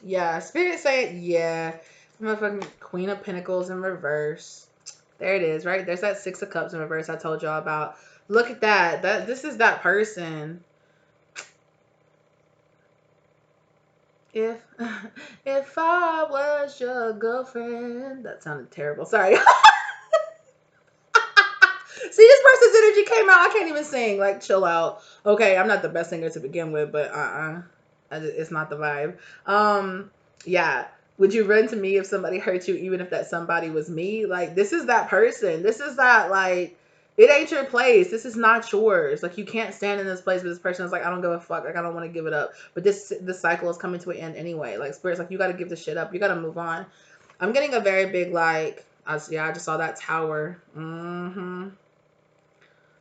yeah, Spirit saying, yeah, motherfucking Queen of Pentacles in reverse. There it is, right? There's that 6 of Cups in reverse I told y'all about. Look at that. This is that person. If if I was your girlfriend. That sounded terrible. Sorry. See, this person's energy came out. I can't even sing. Like, chill out. Okay, I'm not the best singer to begin with, but it's not the vibe. Yeah. Would you run to me if somebody hurt you, even if that somebody was me? Like, this is that person. This is that, like, it ain't your place. This is not yours. Like, you can't stand in this place with this person. It's like, I don't give a fuck. Like, I don't want to give it up. But this cycle is coming to an end anyway. Like, Spirit's like, you got to give this shit up. You got to move on. I'm getting a very big, like, yeah, I just saw that tower.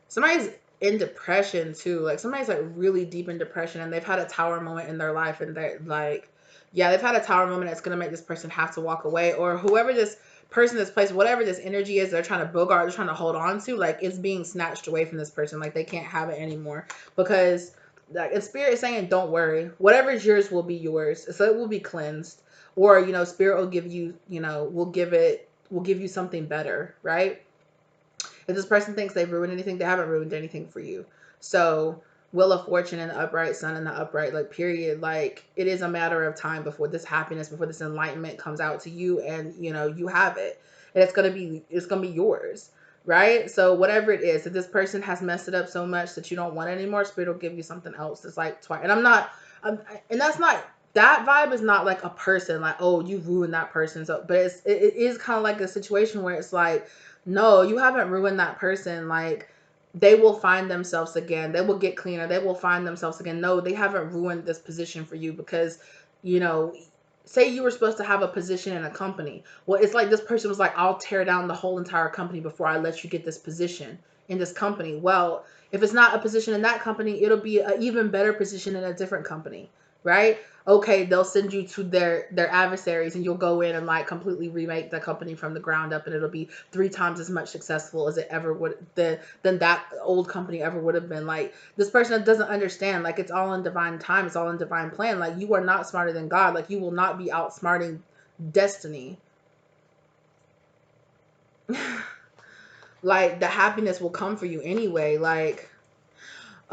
Somebody's in depression too. Like, somebody's like really deep in depression, and they've had a tower moment in their life, and they're like, yeah, they've had a tower moment that's gonna make this person have to walk away, or whoever this person, this place, whatever this energy is, they're trying to bogart, they're trying to hold on to, like, it's being snatched away from this person. Like, they can't have it anymore, because like, and Spirit is saying, don't worry, whatever is yours will be yours. So it will be cleansed, or, you know, Spirit will give you, you know, will give you something better, right? If this person thinks they've ruined anything, they haven't ruined anything for you. So, Wheel of Fortune and the upright sun and the upright, like, period, like, it is a matter of time before this happiness, before this enlightenment comes out to you, and, you know, you have it, and it's gonna be yours, right? So whatever it is, if this person has messed it up so much that you don't want it anymore, Spirit will give you something else that's like twice. And and that's not, that vibe is not like a person, like, oh, you ruined that person. So, but it is kind of like a situation where it's like, no, you haven't ruined that person. Like, they will find themselves again. They will get cleaner. They will find themselves again. No, they haven't ruined this position for you, because, you know, say you were supposed to have a position in a company. Well, it's like this person was like, I'll tear down the whole entire company before I let you get this position in this company. Well, if it's not a position in that company, it'll be an even better position in a different company, right? Okay, they'll send you to their adversaries, and you'll go in and like completely remake the company from the ground up, and it'll be 3 times as much successful as it ever would than that old company ever would have been. Like, this person that doesn't understand, like, it's all in divine time, it's all in divine plan. Like, you are not smarter than God. Like, you will not be outsmarting destiny. Like, the happiness will come for you anyway. Like,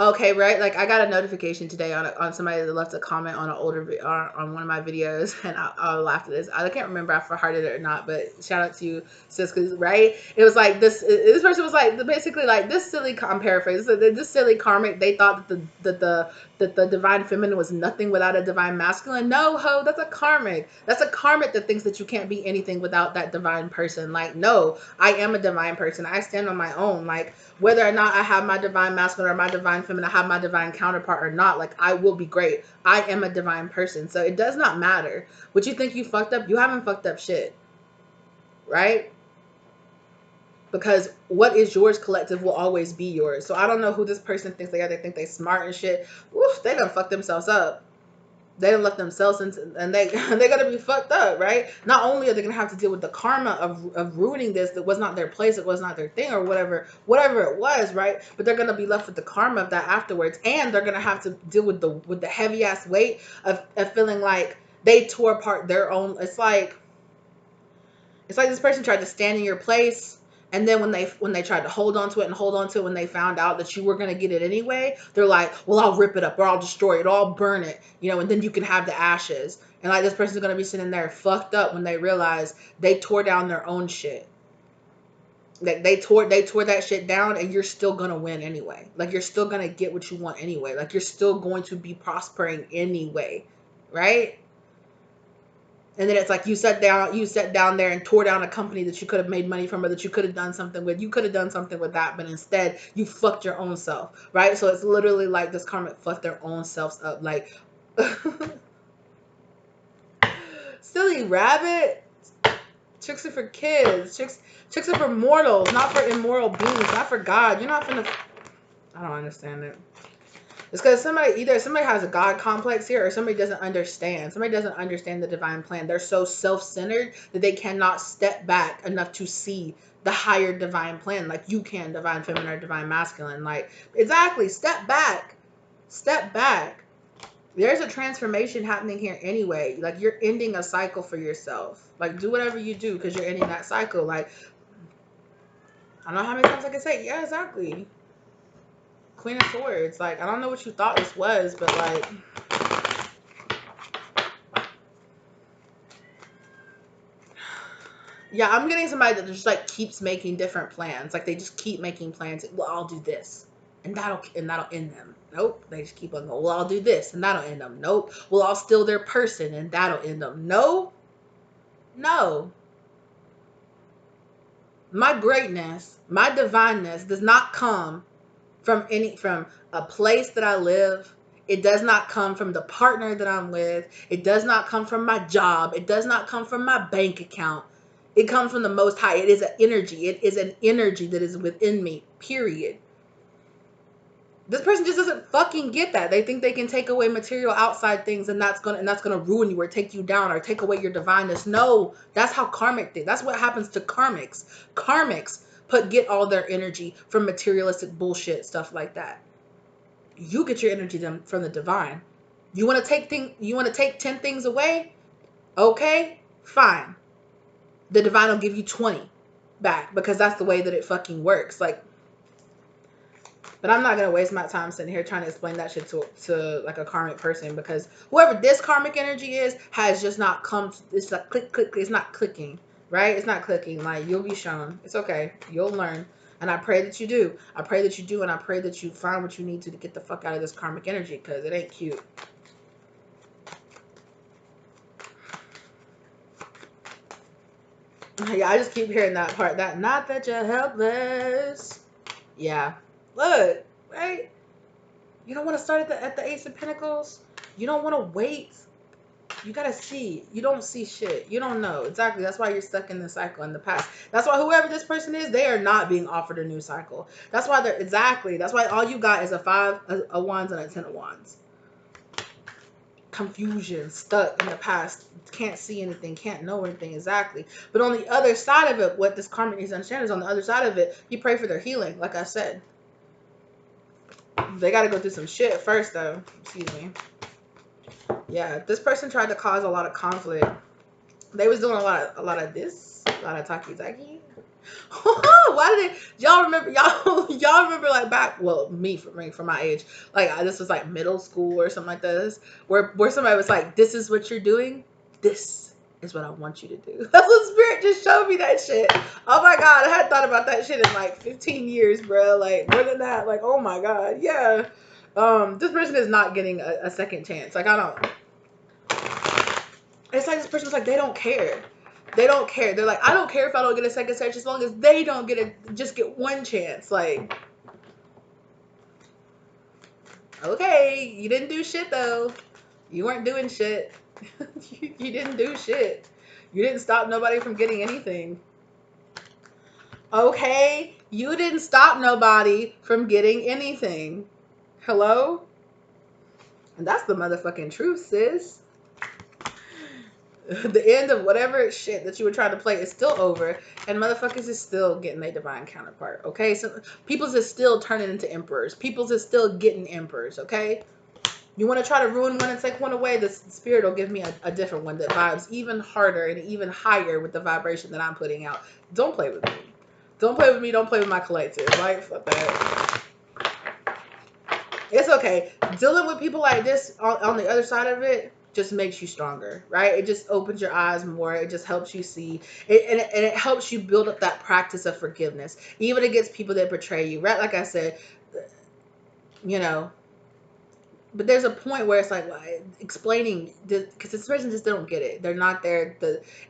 Okay, right? Like I got a notification today on somebody that left a comment on an older on one of my videos, and I laughed at this. I can't remember if I hearted it or not, but shout out to you, sis, because right, it was like this person was like basically like this silly. I'm paraphrasing. This silly karmic. They thought that the divine feminine was nothing without a divine masculine. No, ho, that's a karmic. That's a karmic that thinks that you can't be anything without that divine person. Like, no, I am a divine person. I stand on my own. Like, whether or not I have my divine masculine or my divine feminine, I have my divine counterpart or not, like, I will be great. I am a divine person. So it does not matter. What you think you fucked up, you haven't fucked up shit. Right? Because what is yours collective will always be yours. So I don't know who this person thinks they are. They think they smart and shit. Oof, they done fucked themselves up. They done left themselves into, and they're gonna be fucked up, right? Not only are they gonna have to deal with the karma of ruining this, that was not their place, it was not their thing, or whatever it was, right? But they're gonna be left with the karma of that afterwards, and they're gonna have to deal with the heavy ass weight of feeling like they tore apart their own. It's like this person tried to stand in your place, and then when they tried to hold on to it and hold on to it, when they found out that you were going to get it anyway, they're like, well, I'll rip it up, or I'll destroy it, or I'll burn it, you know, and then you can have the ashes. And like this person's going to be sitting there fucked up when they realize they tore down their own shit. Like they tore that shit down, and you're still going to win anyway. Like you're still going to get what you want anyway. Like you're still going to be prospering anyway, right? And then it's like you sat down there and tore down a company that you could have made money from, or that you could have done something with. You could have done something with that, but instead you fucked your own self, right? So it's literally like this karmic fucked their own selves up. Like, silly rabbit. Chicks are for kids. Chicks are for mortals, not for immoral beings, not for God. You're not finna. I don't understand it. It's because somebody has a God complex here, or somebody doesn't understand. Somebody doesn't understand the divine plan. They're so self-centered that they cannot step back enough to see the higher divine plan, like you can, divine feminine or divine masculine. Like, exactly, step back. Step back. There's a transformation happening here anyway. Like, you're ending a cycle for yourself. Like, do whatever you do because you're ending that cycle. Like, I don't know how many times I can say, yeah, exactly. Queen of Swords. Like, I don't know what you thought this was, but like, yeah, I'm getting somebody that just like keeps making different plans. Like they just keep making plans. Well, I'll do this, and that'll end them. Nope. They just keep on going. Well, I'll do this, and that'll end them. Nope. Well, I'll steal their person, and that'll end them. No, no. My greatness, my divineness does not come from a place that I live. It does not come from the partner that I'm with. It does not come from my job. It does not come from my bank account. It comes from the Most High. It is an energy. It is an energy that is within me, period. This person just doesn't fucking get that. They think they can take away material outside things, and that's gonna ruin you or take you down or take away your divineness. No, that's how karmic things. That's what happens to karmics. Karmics get all their energy from materialistic bullshit, stuff like that. You get your energy from the divine. You want to take 10 things away? Okay, fine. The divine will give you 20 back because that's the way that it fucking works. Like, but I'm not gonna waste my time sitting here trying to explain that shit to like a karmic person, because whoever this karmic energy is has just not come. It's like click. It's not clicking, right? It's not clicking. Like, you'll be shown. It's okay. You'll learn. And I pray that you do. I pray that you do, and I pray that you find what you need to get the fuck out of this karmic energy, because it ain't cute. Yeah, I just keep hearing that part. That not that you're helpless. Yeah. Look, right? You don't want to start at the Ace of Pentacles. You don't want to wait. You gotta see. You don't see shit. You don't know. Exactly. That's why you're stuck in the cycle in the past. That's why whoever this person is, they are not being offered a new cycle. That's why that's why all you got is a 5 of wands and a 10 of wands. Confusion, stuck in the past, can't see anything, can't know anything. Exactly. But on the other side of it, what this karmic needs to understand is, on the other side of it, you pray for their healing. Like I said, they got to go through some shit first, though. Excuse me. Yeah, this person tried to cause a lot of conflict. They was doing a lot of this, a lot of talky. Why did y'all remember? Y'all remember like back? Well, me for my age, like this was like middle school or something like this, where somebody was like, "This is what you're doing. This is what I want you to do." That's what Spirit just showed me that shit. Oh my god, I hadn't thought about that shit in like 15 years, bro. Like more than that. Like oh my god, yeah. This person is not getting a second chance. Like I don't. It's like this person's like they don't care. They don't care. They're like, I don't care if I don't get a second chance as long as they don't just get one chance. Like, okay, you didn't do shit though. You weren't doing shit. You didn't do shit. You didn't stop nobody from getting anything. Okay, you didn't stop nobody from getting anything. Hello? And that's the motherfucking truth, sis. The end of whatever shit that you were trying to play is still over, and motherfuckers is still getting their divine counterpart, okay? So people's is still turning into emperors. People's is still getting emperors, okay? You want to try to ruin one and take one away, the spirit will give me a different one that vibes even harder and even higher with the vibration that I'm putting out. Don't play with me. Don't play with me. Don't play with my collective. Like, fuck that. It's okay. Dealing with people like this on the other side of it just makes you stronger, right? It just opens your eyes more. It just helps you see it, and it helps you build up that practice of forgiveness, even against people that betray you, right? Like I said, you know, but there's a point where it's like explaining because this person just don't get it. They're not there.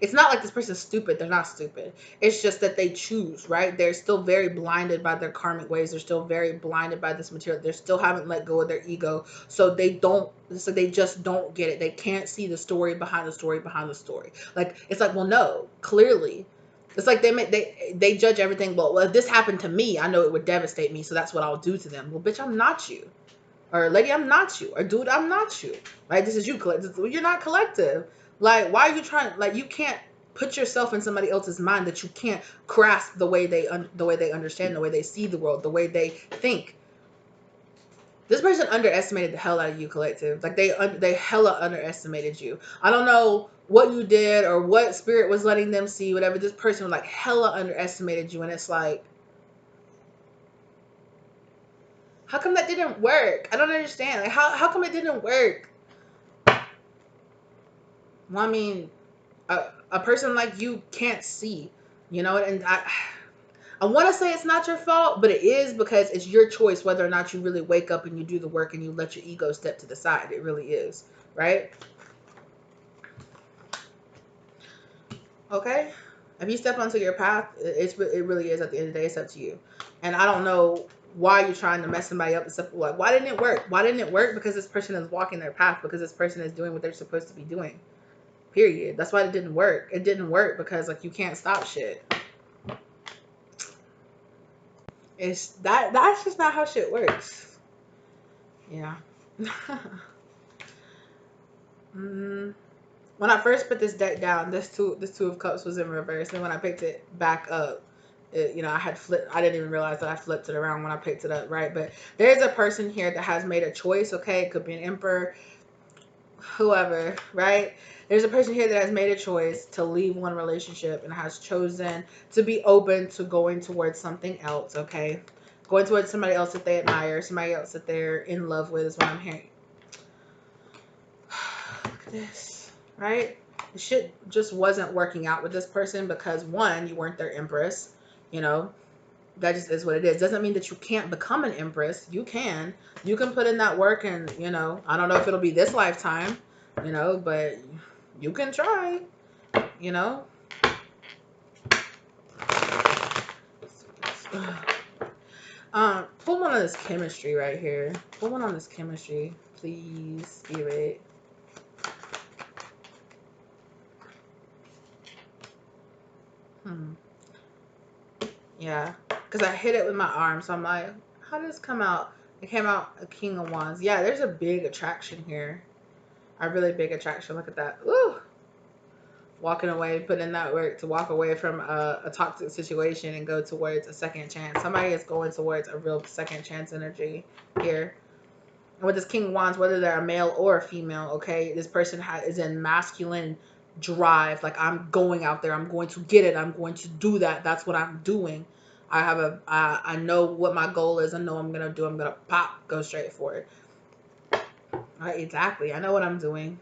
It's not like this person's stupid. They're not stupid. It's just that they choose, right? They're still very blinded by their karmic ways. They're still very blinded by this material. They still haven't let go of their ego, so they don't. So they just don't get it. They can't see the story behind the story behind the story. Like it's like, well, no, clearly. It's like they judge everything. Well, if this happened to me, I know it would devastate me, so that's what I'll do to them. Well, bitch, I'm not you. Or lady, I'm not you. Or dude, I'm not you. Like this is you collective. You're not collective. Like why are you trying? Like you can't put yourself in somebody else's mind that you can't grasp the way they understand, the way they see the world, the way they think. This person underestimated the hell out of you, collective. Like they hella underestimated you. I don't know what you did or what spirit was letting them see. Whatever. This person like hella underestimated you, and it's like. How come that didn't work? I don't understand. Like, how come it didn't work? Well, I mean, a person like you can't see, you know? And I want to say it's not your fault, but it is because it's your choice whether or not you really wake up and you do the work and you let your ego step to the side. It really is, right? Okay? If you step onto your path, it really is at the end of the day, it's up to you. And I don't know why you're trying to mess somebody up, except like, why didn't it work? Why didn't it work? Because this person is walking their path, because this person is doing what they're supposed to be doing. Period. That's why it didn't work. It didn't work because like you can't stop shit. It's that's just not how shit works. Yeah. When I first put this deck down, this two of cups was in reverse, and when I picked it back up, I had flipped. I didn't even realize that I flipped it around when I picked it up, right? But there's a person here that has made a choice. Okay, it could be an emperor, whoever, right? There's a person here that has made a choice to leave one relationship and has chosen to be open to going towards something else. Okay, going towards somebody else that they admire, somebody else that they're in love with is what I'm hearing. Look at this, right? The shit just wasn't working out with this person because one, you weren't their empress. That just is what it is. Doesn't mean that you can't become an empress. You can put in that work, and I don't know if it'll be this lifetime, but you can try. Pull one on this chemistry right here. Pull one on this chemistry, please, spirit. Yeah, because I hit it with my arm, so I'm like, how did this come out? It came out a King of Wands. Yeah, there's a big attraction here. A really big attraction. Look at that. Ooh. Walking away, putting in that work to walk away from a toxic situation and go towards a second chance. Somebody is going towards a real second chance energy here. And with this King of Wands, whether they're a male or a female, okay, this person is in masculine drive. Like, I'm going out there, I'm going to get it, I'm going to do that. That's what I'm doing. I know what my goal is. I know I'm gonna do. I'm gonna go straight for it. Right, exactly. I know what I'm doing.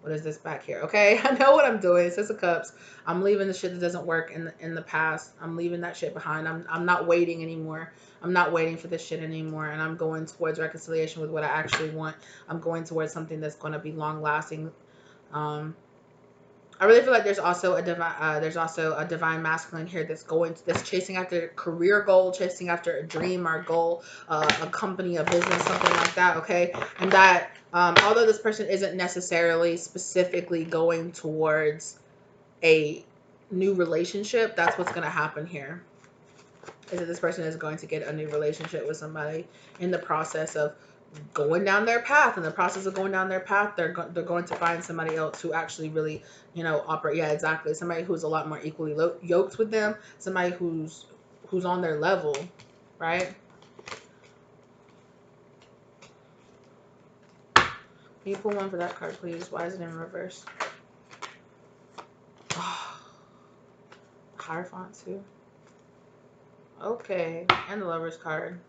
What is this back here? Okay, I know what I'm doing. Six of Cups. I'm leaving the shit that doesn't work in the past. I'm leaving that shit behind. I'm not waiting anymore. I'm not waiting for this shit anymore, and I'm going towards reconciliation with what I actually want. I'm going towards something that's going to be long lasting. I really feel like there's also a divine masculine here that's chasing after a career goal, chasing after a dream or goal, a company, a business, something like that. Okay, and that although this person isn't necessarily specifically going towards a new relationship, that's what's going to happen here. Is that this person is going to get a new relationship with somebody in the process of going down their path. In the process of going down their path, they're going to find somebody else who actually really, operate. Yeah, exactly. Somebody who's a lot more equally yoked with them. Somebody who's on their level, right? Can you pull one for that card, please? Why is it in reverse? Oh, Hierophant too. Okay, and the Lover's card.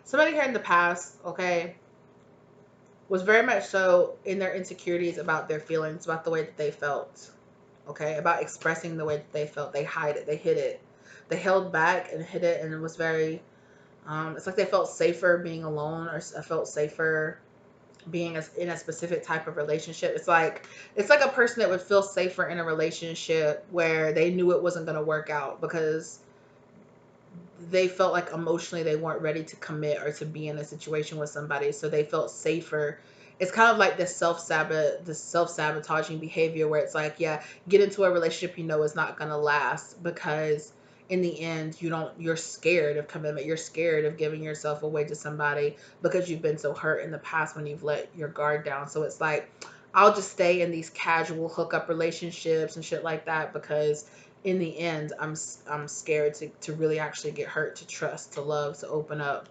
Somebody here in the past, okay, was very much so in their insecurities about their feelings, about the way that they felt, okay, about expressing the way that they felt. They hide it, they hid it, they held back and hid it, and it was very, it's like they felt safer being alone, or felt safer being in a specific type of relationship. It's like a person that would feel safer in a relationship where they knew it wasn't going to work out because they felt like emotionally they weren't ready to commit or to be in a situation with somebody, so they felt safer. It's kind of like this self-sabotaging behavior where it's like, yeah, get into a relationship is not going to last, because in the end you're scared of commitment. You're scared of giving yourself away to somebody because you've been so hurt in the past when you've let your guard down. So it's like, I'll just stay in these casual hookup relationships and shit like that because in the end, I'm scared to really actually get hurt, to trust, to love, to open up,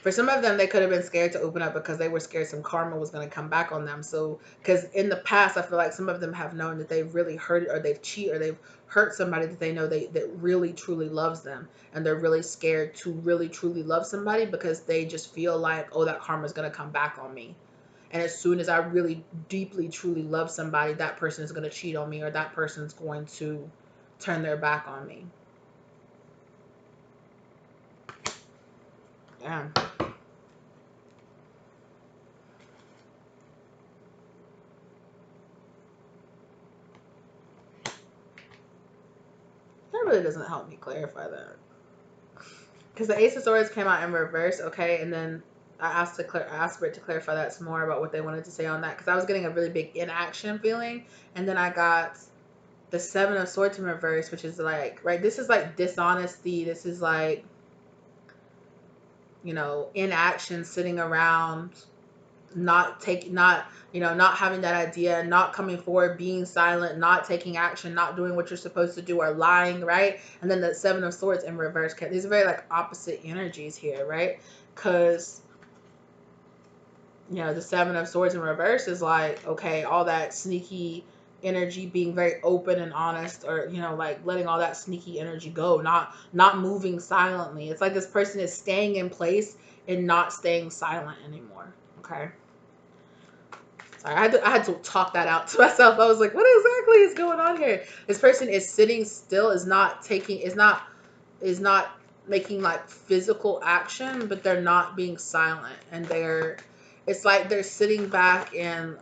For some of them, they could have been scared to open up because they were scared some karma was going to come back on them. So, because in the past, I feel like some of them have known that they've really hurt, or they've cheated, or they've hurt somebody that they know that really truly loves them, and they're really scared to really truly love somebody because they just feel like, oh, that karma is going to come back on me. And as soon as I really deeply, truly love somebody, that person is going to cheat on me, or that person's going to turn their back on me. Damn. That really doesn't help me clarify that. Because the Ace of Swords came out in reverse, okay? And then I asked Spirit to clarify that some more about what they wanted to say on that. Because I was getting a really big inaction feeling. And then I got the Seven of Swords in reverse, which is like, right, this is like dishonesty. This is like, inaction, sitting around, not having that idea, not coming forward, being silent, not taking action, not doing what you're supposed to do, or lying, right? And then the Seven of Swords in reverse. These are very like opposite energies here, right? Because the Seven of Swords in reverse is like, okay, all that sneaky energy, being very open and honest, or like letting all that sneaky energy go, not moving silently. It's like this person is staying in place and not staying silent anymore. Okay, sorry, I had to talk that out to myself. I was like, what exactly is going on here? This person is sitting still, is not making like physical action, but they're not being silent, and it's like they're sitting back and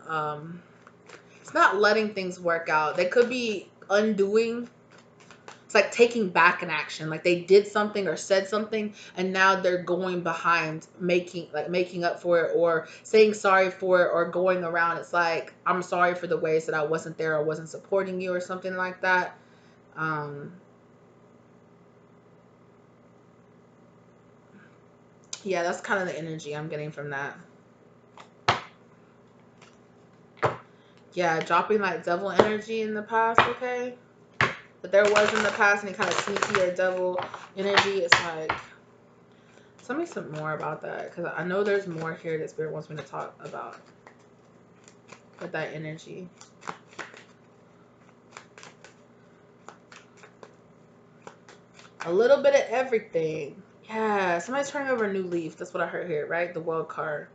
it's not letting things work out. They could be undoing. It's like taking back an action. Like they did something or said something, and now they're going behind, making up for it, or saying sorry for it, or going around. It's like, I'm sorry for the ways that I wasn't there or wasn't supporting you, or something like that. Yeah, that's kind of the energy I'm getting from that. Yeah, dropping like devil energy in the past, okay? But there was in the past any kind of sneaky or devil energy. It's like Tell me some more about that, because I know there's more here that Spirit wants me to talk about with that energy. A little bit of everything. Yeah, somebody's turning over a new leaf. That's what I heard here, right? The world card.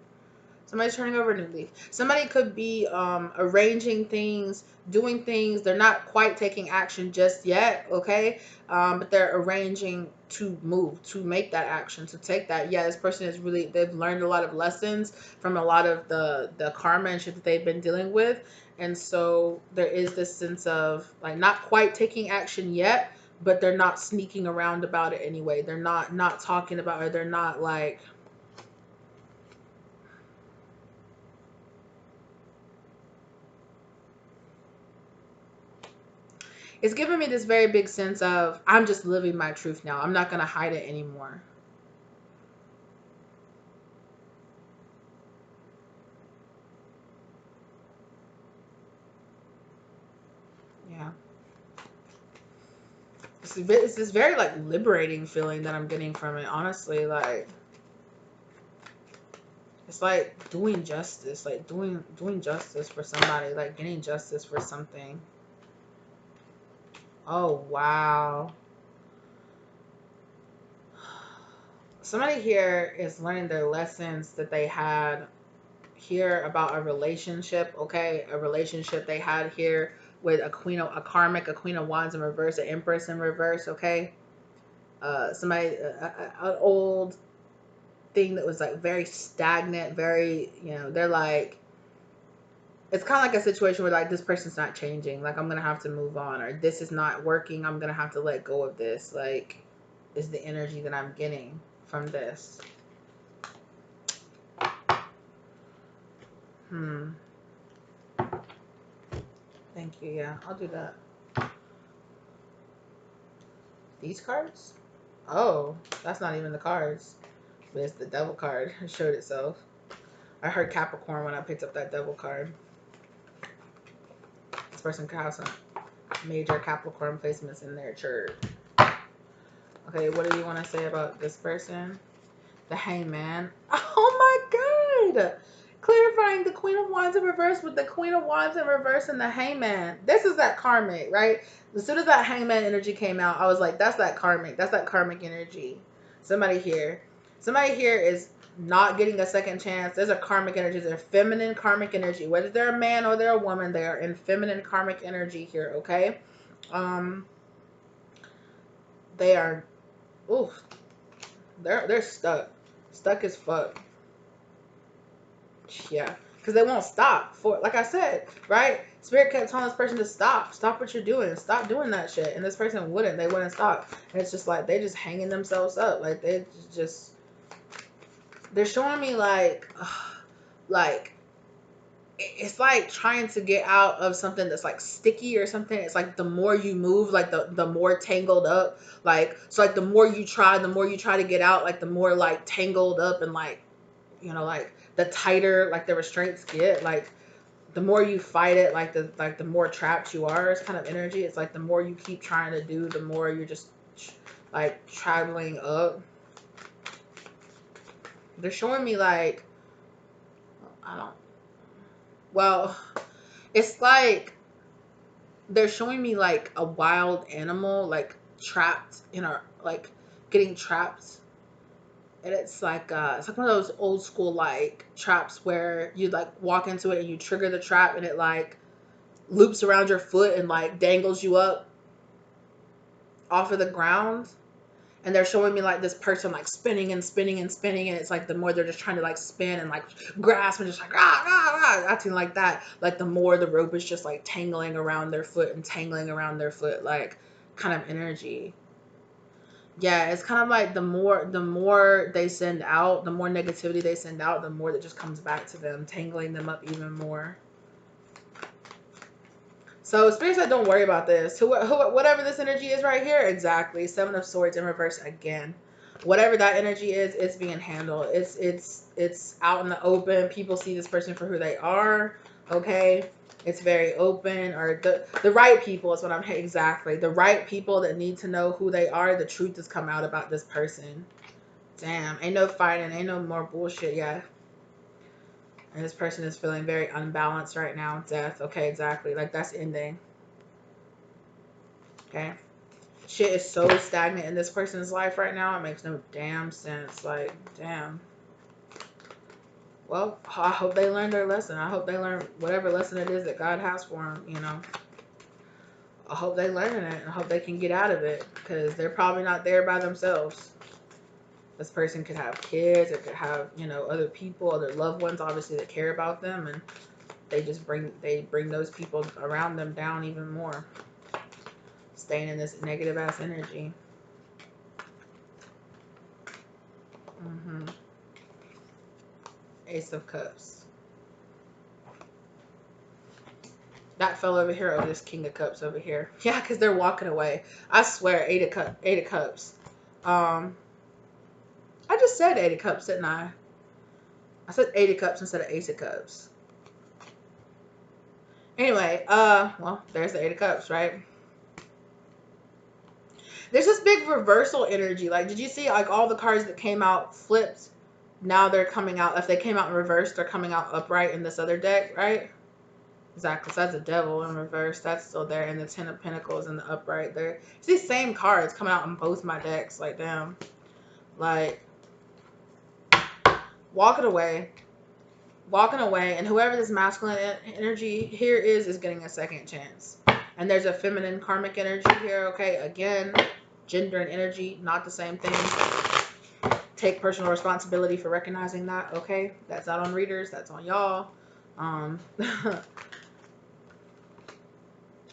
Somebody's turning over a new leaf. Somebody could be arranging things, doing things. They're not quite taking action just yet, okay? But they're arranging to move, to make that action, to take that. Yeah, this person is really, they've learned a lot of lessons from a lot of the karma and shit that they've been dealing with. And so there is this sense of like not quite taking action yet, but they're not sneaking around about it anyway. They're not talking about it. They're not like, it's giving me this very big sense of I'm just living my truth now. I'm not going to hide it anymore. Yeah. It's this very like liberating feeling that I'm getting from it. Honestly, like it's like doing justice, like doing justice for somebody, like getting justice for something. Oh, wow. Somebody here is learning their lessons that they had here about a relationship, okay? A relationship they had here with a karmic, a queen of wands in reverse, an empress in reverse, okay? Somebody, an old thing that was like very stagnant, very, they're like, it's kind of like a situation where like this person's not changing, like I'm gonna have to move on, or this is not working, I'm gonna have to let go of this, like, is the energy that I'm getting from this. Thank you. Yeah, I'll do that. These cards? Oh, that's not even the cards. But it's the devil card. It showed itself. I heard Capricorn when I picked up that devil card. This person could have some major Capricorn placements in their chart. Okay, what do you want to say about this person? The Hangman. Oh my god! Clarifying the Queen of Wands in reverse with the Queen of Wands in reverse and the Hangman. This is that karmic, right? As soon as that Hangman energy came out, I was like, that's that karmic. That's that karmic energy. Somebody here is not getting a second chance. There's a karmic energy. There's a feminine karmic energy. Whether they're a man or they're a woman, they are in feminine karmic energy here, okay? They are, oof, they're stuck. Stuck as fuck. Yeah, because they won't stop. For like I said, right? Spirit kept telling this person to stop what you're doing, stop doing that shit, and this person wouldn't. They wouldn't stop, and it's just like they just hanging themselves up. Like they just they're showing me like it's like trying to get out of something that's like sticky or something. It's like the more you move, like the more tangled up. Like so, like the more you try to get out, like the more like tangled up and like like the tighter like the restraints get, like the more you fight it, like the more trapped you are. It's kind of energy. It's like the more you keep trying to do, the more you're just like traveling up. They're showing me like I don't well, it's like they're showing me like a wild animal like trapped in a like getting trapped. And it's like one of those old school like traps where you like walk into it and you trigger the trap and it like loops around your foot and like dangles you up off of the ground. And they're showing me like this person like spinning and spinning and spinning, and it's like the more they're just trying to like spin and like grasp and just like acting like that, like the more the rope is just like tangling around their foot and tangling around their foot, like kind of energy. Yeah, it's kind of like the more they send out, the more negativity they send out, the more that just comes back to them, tangling them up even more. So Spirit said, don't worry about this. Whatever this energy is right here, exactly. Seven of Swords in reverse again. Whatever that energy is, it's being handled. It's out in the open. People see this person for who they are. Okay, it's very open. Or the right people is what I'm exactly the right people that need to know who they are. The truth has come out about this person Damn. Ain't no fighting. Ain't no more bullshit. Yeah. And this person is feeling very unbalanced right now. Death. Okay, exactly. Like, that's ending. Okay. Shit is so stagnant in this person's life right now. It makes no damn sense. Like, damn. Well, I hope they learn their lesson. I hope they learn whatever lesson it is that God has for them, you know. I hope they learn it. I hope they can get out of it, because they're probably not there by themselves. This person could have kids. It could have, you know, other people, other loved ones, obviously, that care about them. And they just bring those people around them down even more. Staying in this negative ass energy. Ace of Cups. That fell over here over this King of Cups over here. Yeah, because they're walking away. I swear, Eight of Cups. I just said Eight of Cups, didn't I? I said Eight of Cups instead of Ace of Cups. Anyway, well, there's the Eight of Cups, right? There's this big reversal energy. Like, did you see, like, all the cards that came out flipped? Now they're coming out. If they came out in reverse, they're coming out upright in this other deck, right? Exactly. So that's a Devil in reverse. That's still there. And the Ten of Pentacles in the upright there. It's these same cards coming out in both my decks. Like, damn. Like, walking away. Walking away. And whoever this masculine energy here is getting a second chance. And there's a feminine karmic energy here, okay? Again, gender and energy, not the same thing. Take personal responsibility for recognizing that, okay? That's not on readers. That's on y'all.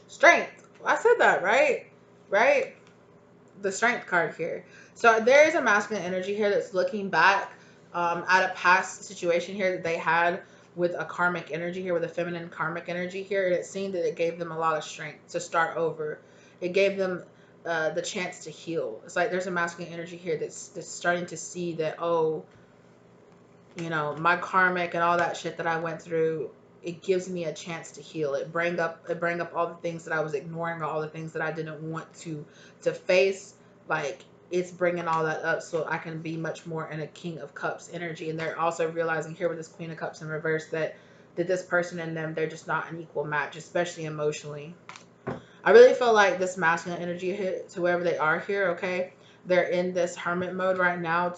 Strength. I said that, right? Right? The Strength card here. So there is a masculine energy here that's looking back at a past situation here that they had with a karmic energy here, with a feminine karmic energy here. And it seemed that it gave them a lot of strength to start over. It gave them the chance to heal. It's like there's a masculine energy here that's starting to see that, oh, you know, my karmic and all that shit that I went through, it gives me a chance to heal. It bring up all the things that I was ignoring, or all the things that I didn't want to face. Like, it's bringing all that up so I can be much more in a King of Cups energy. And they're also realizing here with this Queen of Cups in reverse that this person and them, they're just not an equal match, especially emotionally. I really feel like this masculine energy hits whoever they are here, okay? They're in this hermit mode right now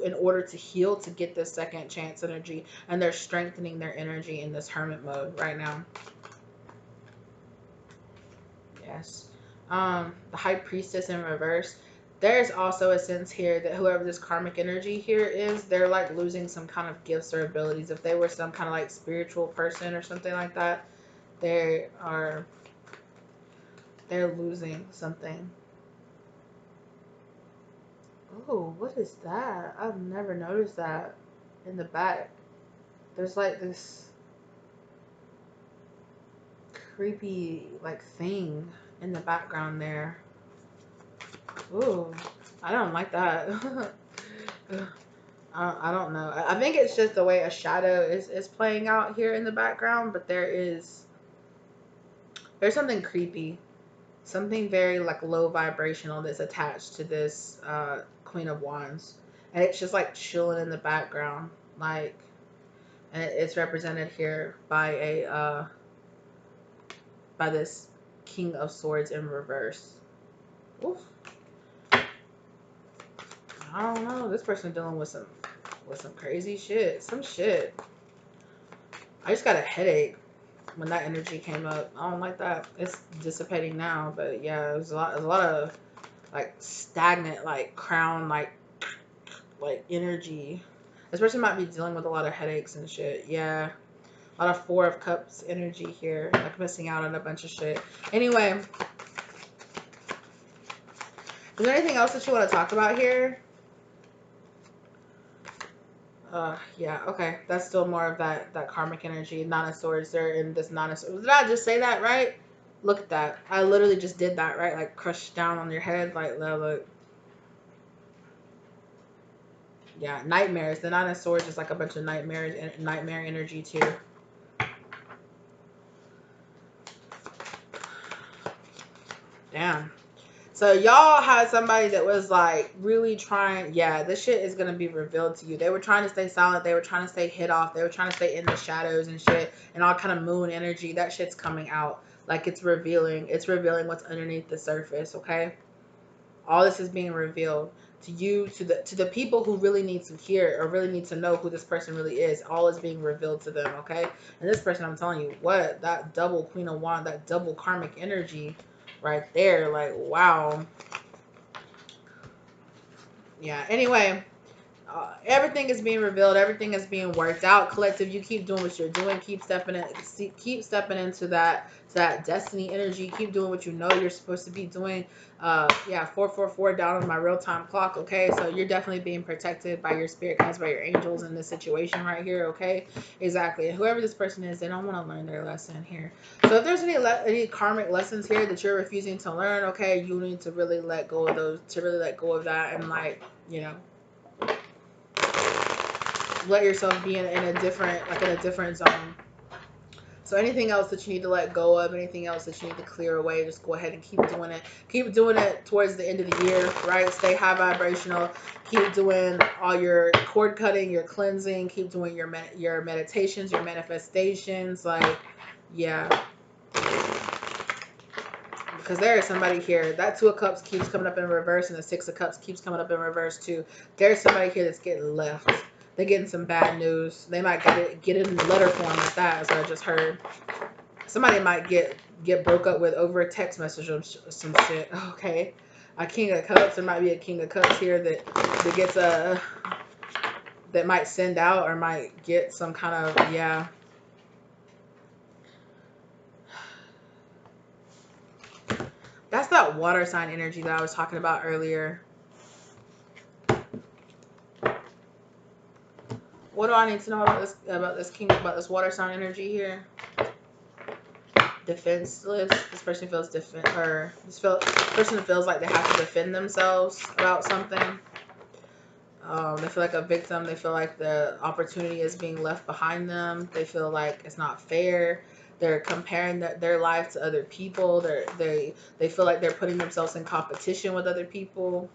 in order to heal, to get this second chance energy, and they're strengthening their energy in this hermit mode right now. Yes. The High Priestess in reverse. There's also a sense here that whoever this karmic energy here is, they're like losing some kind of gifts or abilities. If they were some kind of like spiritual person or something like that, they're losing something. Oh, what is that? I've never noticed that in the back. There's like this creepy like thing in the background there. Ooh, I don't like that. I don't know. I think it's just the way a shadow is playing out here in the background, but there's something creepy. Something very like low vibrational that's attached to this Queen of Wands. And it's just like chilling in the background. Like, and it's represented here by by this King of Swords in reverse. Oof. I don't know. This person dealing with some crazy shit. Some shit. I just got a headache when that energy came up. I don't like that. It's dissipating now, but yeah, it was a lot of like stagnant, like crown, like energy. This person might be dealing with a lot of headaches and shit. Yeah. A lot of Four of Cups energy here. Like missing out on a bunch of shit. Anyway. Is there anything else that you want to talk about here? Yeah, okay. That's still more of that karmic energy. Nine of Swords. They're in this Nine of Swords. Did I just say that right? Look at that. I literally just did that, right? Like crushed down on your head. Like, look. Yeah, nightmares. The Nine of Swords is like a bunch of nightmares and nightmare energy too. Damn. So y'all had somebody that was like really trying. Yeah, this shit is gonna be revealed to you. They were trying to stay silent. They were trying to stay hid off. They were trying to stay in the shadows and shit, and all kind of moon energy. That shit's coming out. Like it's revealing. It's revealing what's underneath the surface. Okay, all this is being revealed to you, to the people who really need to hear or really need to know who this person really is. All is being revealed to them. Okay, and this person, I'm telling you, what that double Queen of Wands, that double karmic energy, right there. Like wow. Yeah. Anyway, everything is being revealed. Everything is being worked out. Collective, you keep doing what you're doing. Keep stepping in. Keep stepping into that destiny energy. Keep doing what you know you're supposed to be doing. Yeah, 444 down on my real time clock. Okay, so you're definitely being protected by your spirit guides, by your angels in this situation right here. Okay, exactly. And whoever this person is, they don't want to learn their lesson here. So if there's any karmic lessons here that you're refusing to learn, okay, you need to really let go of those. To really let go of that and like let yourself be in a different, like in a different zone. So anything else that you need to let go of, anything else that you need to clear away, just go ahead and keep doing it. Keep doing it towards the end of the year, right? Stay high vibrational. Keep doing all your cord cutting, your cleansing. Keep doing your meditations, your manifestations. Like, yeah. Because there is somebody here. That Two of Cups keeps coming up in reverse, and the Six of Cups keeps coming up in reverse too. There's somebody here that's getting left. They're getting some bad news. They might get it in letter form like that, as I just heard. Somebody might get broke up with over a text message or some shit. Okay, a King of Cups. There might be a King of Cups here that gets a that might send out or might get some kind of yeah. That's that water sign energy that I was talking about earlier. What do I need to know about this water sign energy here? Defenseless. This person feels person feels like they have to defend themselves about something. They feel like a victim. They feel like the opportunity is being left behind them. They feel like it's not fair. They're comparing their life to other people. They feel like they're putting themselves in competition with other people.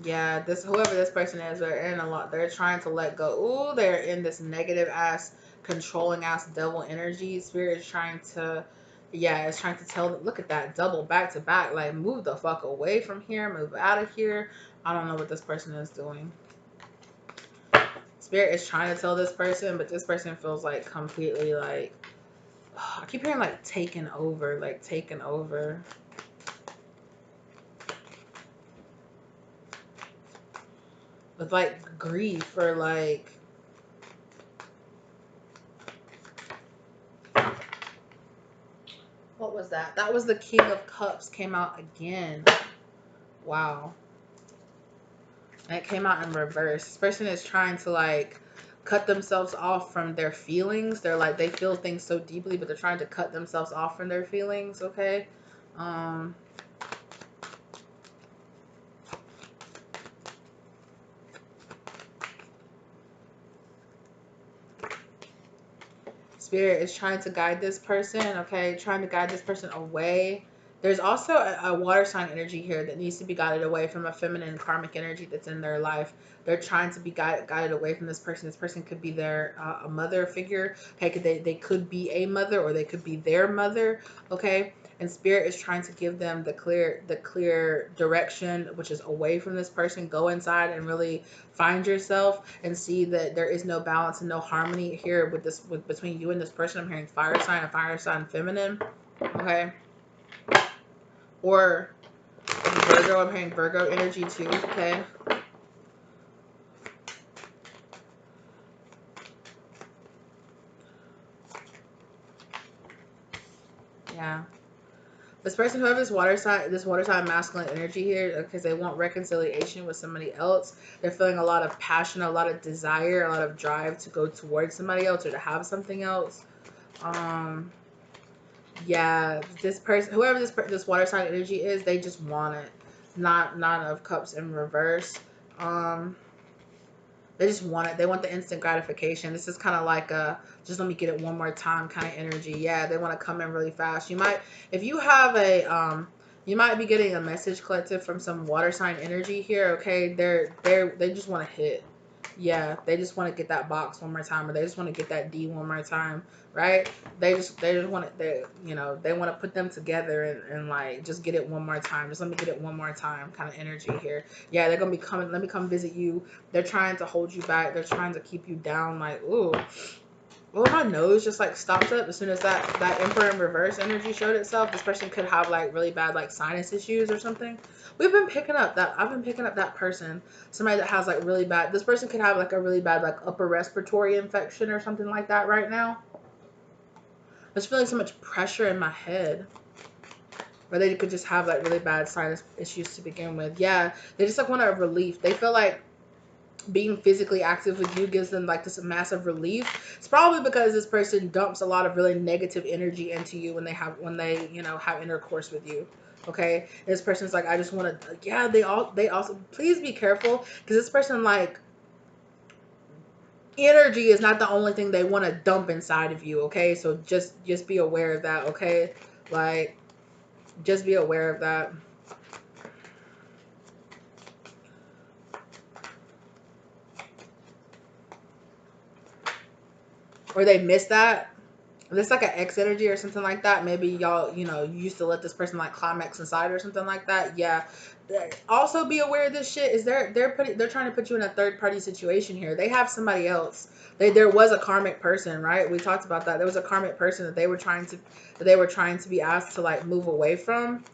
Yeah, whoever this person is, they're in a lot. They're trying to let go. Ooh, they're in this negative ass, controlling ass devil energy. Spirit is trying to, yeah, it's trying to tell them, look at that double back to back. Like, move the fuck away from here. Move out of here. I don't know what this person is doing. Spirit is trying to tell this person, but this person feels like completely like, I keep hearing like taken over, like taken over. With like grief or like, what was that? That was the King of Cups came out again. Wow. And it came out in reverse. This person is trying to like cut themselves off from their feelings. They're like, they feel things so deeply, but they're trying to cut themselves off from their feelings. Okay. Spirit is trying to guide this person, okay? Trying to guide this person away. There's also a water sign energy here that needs to be guided away from a feminine karmic energy that's in their life. They're trying to be guided away from this person. This person could be their a mother figure. Okay, they could be a mother or they could be their mother. Okay, and Spirit is trying to give them the clear direction, which is away from this person. Go inside and really find yourself and see that there is no balance and no harmony here with between you and this person. I'm hearing fire sign feminine. Okay. Or Virgo, I'm hearing Virgo energy too. Okay. Yeah. This person, whoever this water sign masculine energy here, because they want reconciliation with somebody else. They're feeling a lot of passion, a lot of desire, a lot of drive to go towards somebody else or to have something else. Yeah, this person, whoever this water sign energy is, they just want it. Not Nine of Cups in reverse. They just want it. They want the instant gratification. This is kind of like a just let me get it one more time kind of energy. Yeah, they want to come in really fast. You might, if you have a you might be getting a message collective from some water sign energy here. Okay, they just want to hit. Yeah, they just want to get that box one more time, or they just want to get that D one more time, right? They just want to, they want to put them together and like just get it one more time. Just let me get it one more time kind of energy here. Yeah, they're gonna be coming. Let me come visit you. They're trying to hold you back. They're trying to keep you down. Like, ooh. Well, my nose just like stopped up as soon as that Emperor in reverse energy showed itself. This person could have like really bad like sinus issues or something. We've been picking up that. I've been picking up that person. Somebody that has like really bad. This person could have like a really bad like upper respiratory infection or something like that right now. I was feeling so much pressure in my head. Or they could just have like really bad sinus issues to begin with. Yeah, they just like want a relief. They feel like being physically active with you gives them like this massive relief. It's probably because this person dumps a lot of really negative energy into you when they have intercourse with you. Okay, and this person's like, I just want to, yeah, they also, please be careful, because this person, like, energy is not the only thing they want to dump inside of you. Okay, so just be aware of that. Okay, like, just be aware of that. Or they miss that. If it's like an X energy or something like that, maybe y'all, you used to let this person like climax inside or something like that. Yeah. Also be aware of this shit is they're trying to put you in a third party situation here. They have somebody else. There was a karmic person, right? We talked about that. There was a karmic person that they were trying to be asked to like move away from.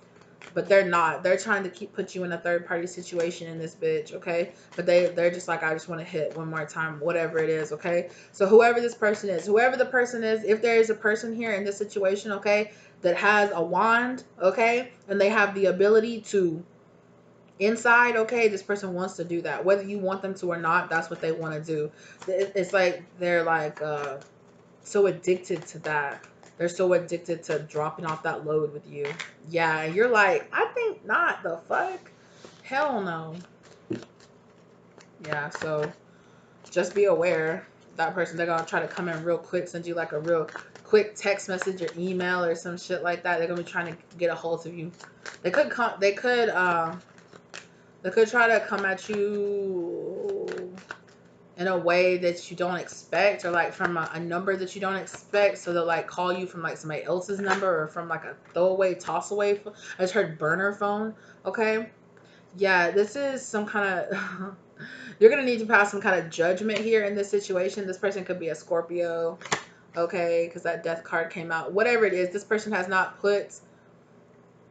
But they're not. They're trying to put you in a third party situation in this bitch, okay? But they're just like, I just want to hit one more time, whatever it is, okay? So whoever this person is, whoever the person is, if there is a person here in this situation, okay, that has a wand, okay, and they have the ability to inside, okay, this person wants to do that. Whether you want them to or not, that's what they want to do. It's like they're like so addicted to that. They're so addicted to dropping off that load with you. Yeah, and you're like, I think not. The fuck? Hell no. Yeah, so just be aware. That person, they're gonna try to come in real quick, send you like a real quick text message or email or some shit like that. They're gonna be trying to get a hold of you. They could come. They could try to come at you in a way that you don't expect, or like from a number that you don't expect, so they'll like call you from like somebody else's number or from like a throwaway toss away I just heard burner phone. Okay, yeah, this is some kind of you're gonna need to pass some kind of judgment here in this situation. This person could be a Scorpio, okay, because that death card came out. Whatever it is, this person has not put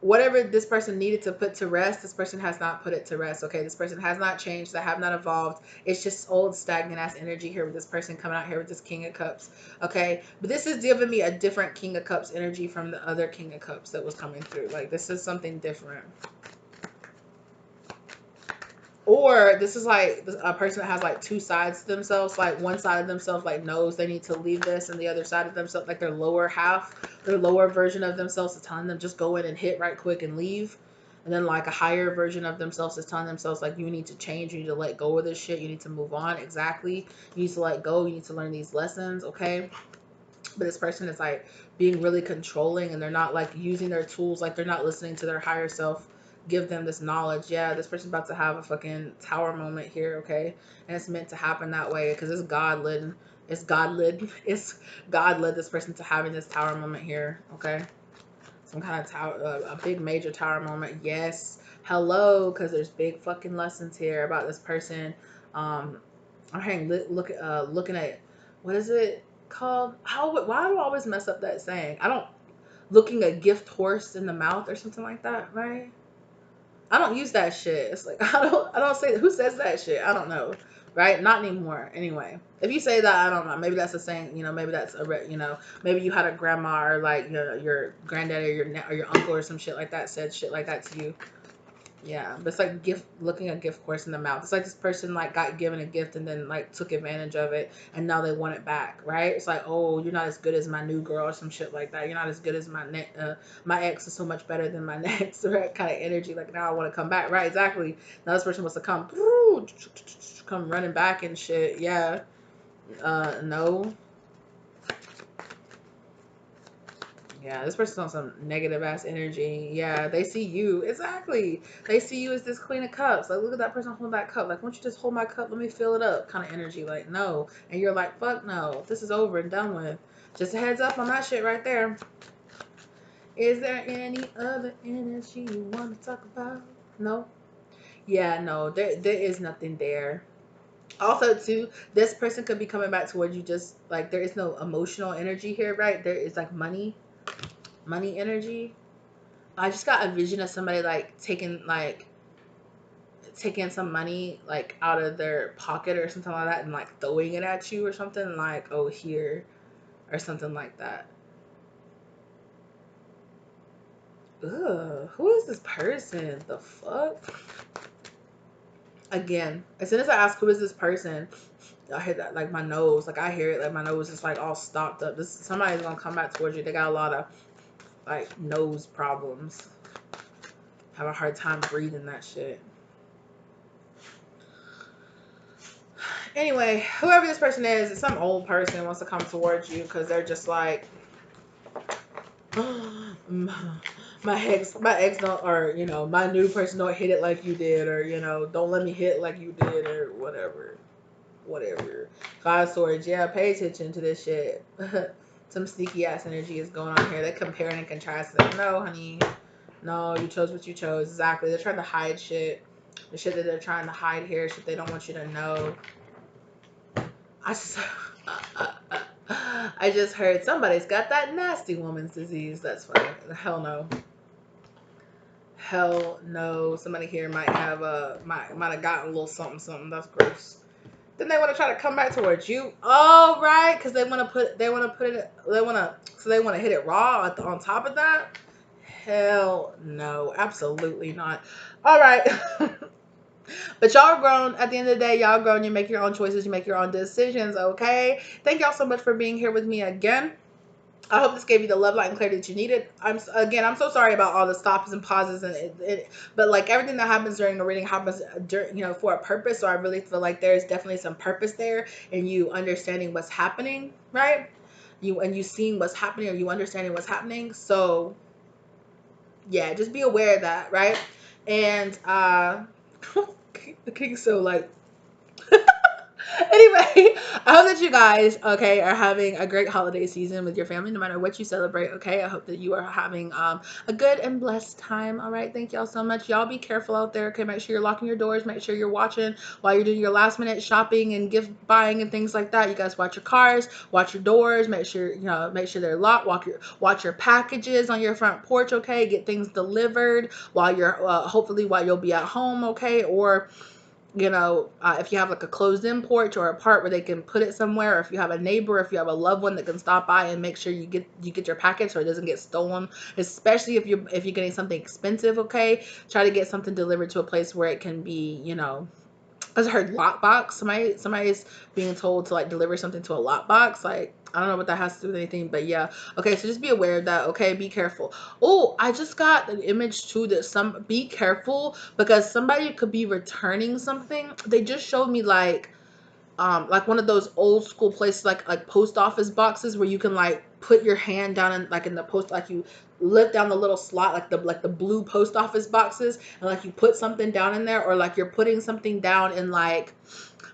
whatever this person needed to put to rest, this person has not put it to rest. Okay, this person has not changed. They have not evolved. It's just old stagnant ass energy here with this person coming out here with this King of Cups. Okay, but this is giving me a different King of Cups energy from the other King of Cups that was coming through. Like, this is something different. Or this is like a person that has like two sides to themselves. Like, one side of themselves like knows they need to leave this, and the other side of themselves, like their lower half, their lower version of themselves, is telling them just go in and hit right quick and leave. And then like a higher version of themselves is telling themselves like, you need to change, you need to let go of this shit, you need to move on. Exactly, you need to let go, you need to learn these lessons. Okay, but this person is like being really controlling, and they're not like using their tools, like they're not listening to their higher self give them this knowledge. Yeah, this person's about to have a fucking tower moment here. Okay, and it's meant to happen that way because it's God led this person to having this tower moment here. Okay, some kind of tower, a big major tower moment. Yes, hello, because there's big fucking lessons here about this person. I'm hearing looking at, what is it called? Why do I always mess up that saying? I don't Looking a gift horse in the mouth or something like that, right? I don't use that shit. It's like I don't say, who says that shit. I don't know, right? Not anymore. Anyway, if you say that, I don't know. Maybe that's a saying. Maybe that's maybe you had a grandma or like your granddaddy or your uncle or some shit like that said shit like that to you. Yeah, but it's like gift looking a gift horse in the mouth. It's like this person like got given a gift and then like took advantage of it and now they want it back, right? It's like, oh, you're not as good as my new girl or some shit like that. You're not as good as my ex is so much better than my next, right? Kind of energy. Like now I want to come back, right? Exactly. Now this person wants to come running back and shit. Yeah. No. Yeah, this person's on some negative ass energy. Yeah, they see you. Exactly. They see you as this queen of cups. Like, look at that person holding that cup. Like, why don't you just hold my cup? Let me fill it up. Kind of energy. Like, no. And you're like, fuck no. This is over and done with. Just a heads up on that shit right there. Is there any other energy you want to talk about? No? Yeah, no. There is nothing there. Also, too, this person could be coming back towards you just like there is no emotional energy here, right? There is like money energy. I just got a vision of somebody like taking some money like out of their pocket or something like that and like throwing it at you or something like, oh, here, or something like that. Ugh, who is this person? The fuck? Again, as soon as I ask who is this person, I hear that like my nose, like I hear it, like my nose is like all stopped up. This somebody's gonna come back towards you. They got a lot of like nose problems. Have a hard time breathing that shit. Anyway, whoever this person is, it's some old person wants to come towards you because they're just like, my ex don't, or my new person don't hit it like you did, or don't let me hit like you did, or whatever. Five swords, yeah, pay attention to this shit. Some sneaky ass energy is going on here. They're comparing and contrasting. No, honey, no, you chose what you chose. Exactly. They're trying to hide shit. The shit that they're trying to hide here, shit they don't want you to know. I just, I just heard somebody's got that nasty woman's disease. That's funny. Hell no. Hell no. Somebody here might have might have gotten a little something. That's gross. Then they want to try to come back towards you. Oh, right, because they want to put it. They want to hit it raw on top of that. Hell no, absolutely not. All right. But y'all grown. At the end of the day, y'all grown. You make your own choices. You make your own decisions. Okay. Thank y'all so much for being here with me again. I hope this gave you the love, light, and clarity that you needed. I'm so sorry about all the stops and pauses but like everything that happens during the reading happens during, for a purpose. So I really feel like there's definitely some purpose there in you understanding what's happening, right? You seeing what's happening, or you understanding what's happening. So yeah, just be aware of that, right? And the king's so like anyway, I hope that you guys, okay, are having a great holiday season with your family, no matter what you celebrate, okay? I hope that you are having a good and blessed time, all right? Thank y'all so much. Y'all be careful out there, okay? Make sure you're locking your doors. Make sure you're watching while you're doing your last minute shopping and gift buying and things like that. You guys watch your cars, watch your doors. Make sure, make sure they're locked. Watch your packages on your front porch, okay? Get things delivered while you're, hopefully while you'll be at home, okay? Or if you have like a closed in porch or a part where they can put it somewhere, or if you have a neighbor, if you have a loved one that can stop by and make sure you get your package so it doesn't get stolen, especially if you're getting something expensive, okay? Try to get something delivered to a place where it can be, I heard lockbox. Somebody's being told to like deliver something to a lockbox. Like, I don't know what that has to do with anything, but yeah. Okay, so just be aware of that. Okay, be careful. Oh, I just got an image too that be careful because somebody could be returning something. They just showed me like one of those old school places like post office boxes where you can like put your hand down in like in the post, like you lift down the little slot, like the blue post office boxes, and like you put something down in there, or like you're putting something down in like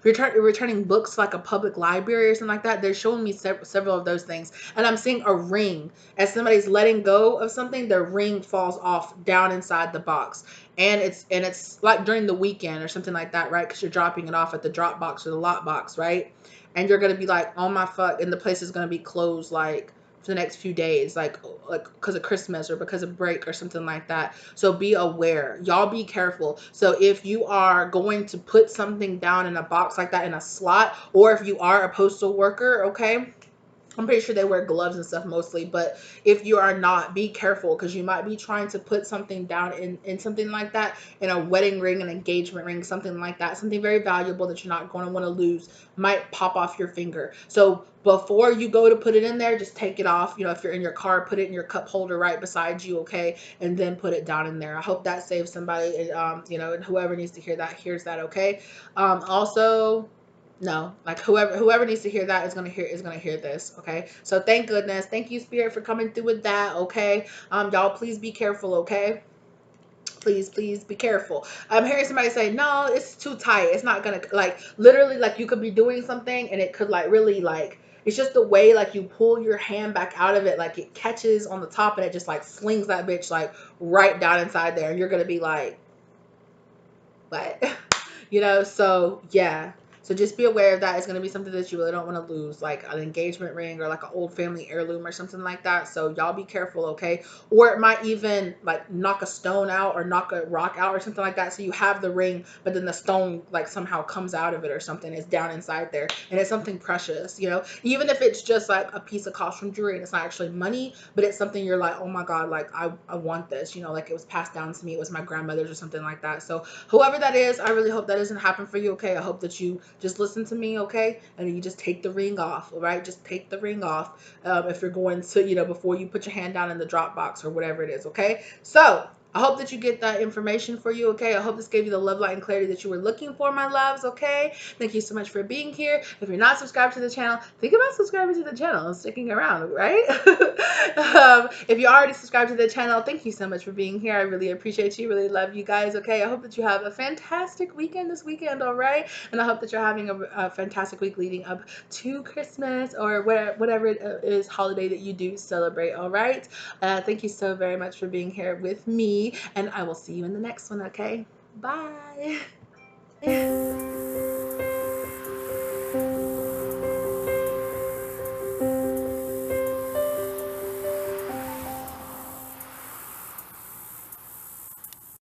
returning books like a public library or something like that. They're showing me several of those things, and I'm seeing a ring as somebody's letting go of something. The ring falls off down inside the box, and it's like during the weekend or something like that, right? Because you're dropping it off at the drop box or the lot box, right? And you're gonna be like, oh my fuck, and the place is gonna be closed like for the next few days, like because of Christmas or because of break or something like that. So be aware, y'all, be careful. So if you are going to put something down in a box like that in a slot, or if you are a postal worker, okay, I'm pretty sure they wear gloves and stuff mostly, but if you are not, be careful, because you might be trying to put something down in something like that, in a wedding ring, an engagement ring, something like that, something very valuable that you're not going to want to lose, might pop off your finger. So before you go to put it in there, just take it off. You know, if you're in your car, put it in your cup holder right beside you, okay, and then put it down in there. I hope that saves somebody, and you know, and whoever needs to hear that hears that, okay. Also, no, like whoever needs to hear that is gonna hear this, okay. So thank goodness, thank you, spirit, for coming through with that, okay. Y'all, please be careful, okay. Please be careful. I'm hearing somebody say, no, it's too tight, it's not gonna, like, literally, like, you could be doing something and it could, like, really, like, it's just the way, like, you pull your hand back out of it, like, it catches on the top and it just, like, slings that bitch, like, right down inside there, and you're gonna be like, what? You know, so yeah. So just be aware of that. It's going to be something that you really don't want to lose, like an engagement ring or like an old family heirloom or something like that. So y'all be careful, okay? Or it might even like knock a stone out or knock a rock out or something like that. So you have the ring, but then the stone like somehow comes out of it or something. It's down inside there, and it's something precious, you know? Even if it's just like a piece of costume jewelry and it's not actually money, but it's something you're like, oh my God, like I want this, you know, like it was passed down to me. It was my grandmother's or something like that. So whoever that is, I really hope that doesn't happen for you, okay? I hope that you just listen to me, okay? And you just take the ring off, all right? Just take the ring off if you're going to, you know, before you put your hand down in the drop box or whatever it is, okay? So I hope that you get that information for you, okay? I hope this gave you the love, light, and clarity that you were looking for, my loves, okay? Thank you so much for being here. If you're not subscribed to the channel, think about subscribing to the channel and sticking around, right? If you already subscribed to the channel, thank you so much for being here. I really appreciate you, really love you guys, okay? I hope that you have a fantastic weekend this weekend, all right? And I hope that you're having a fantastic week leading up to Christmas or whatever it is holiday that you do celebrate, all right? Thank you so very much for being here with me, and I will see you in the next one, okay? Bye.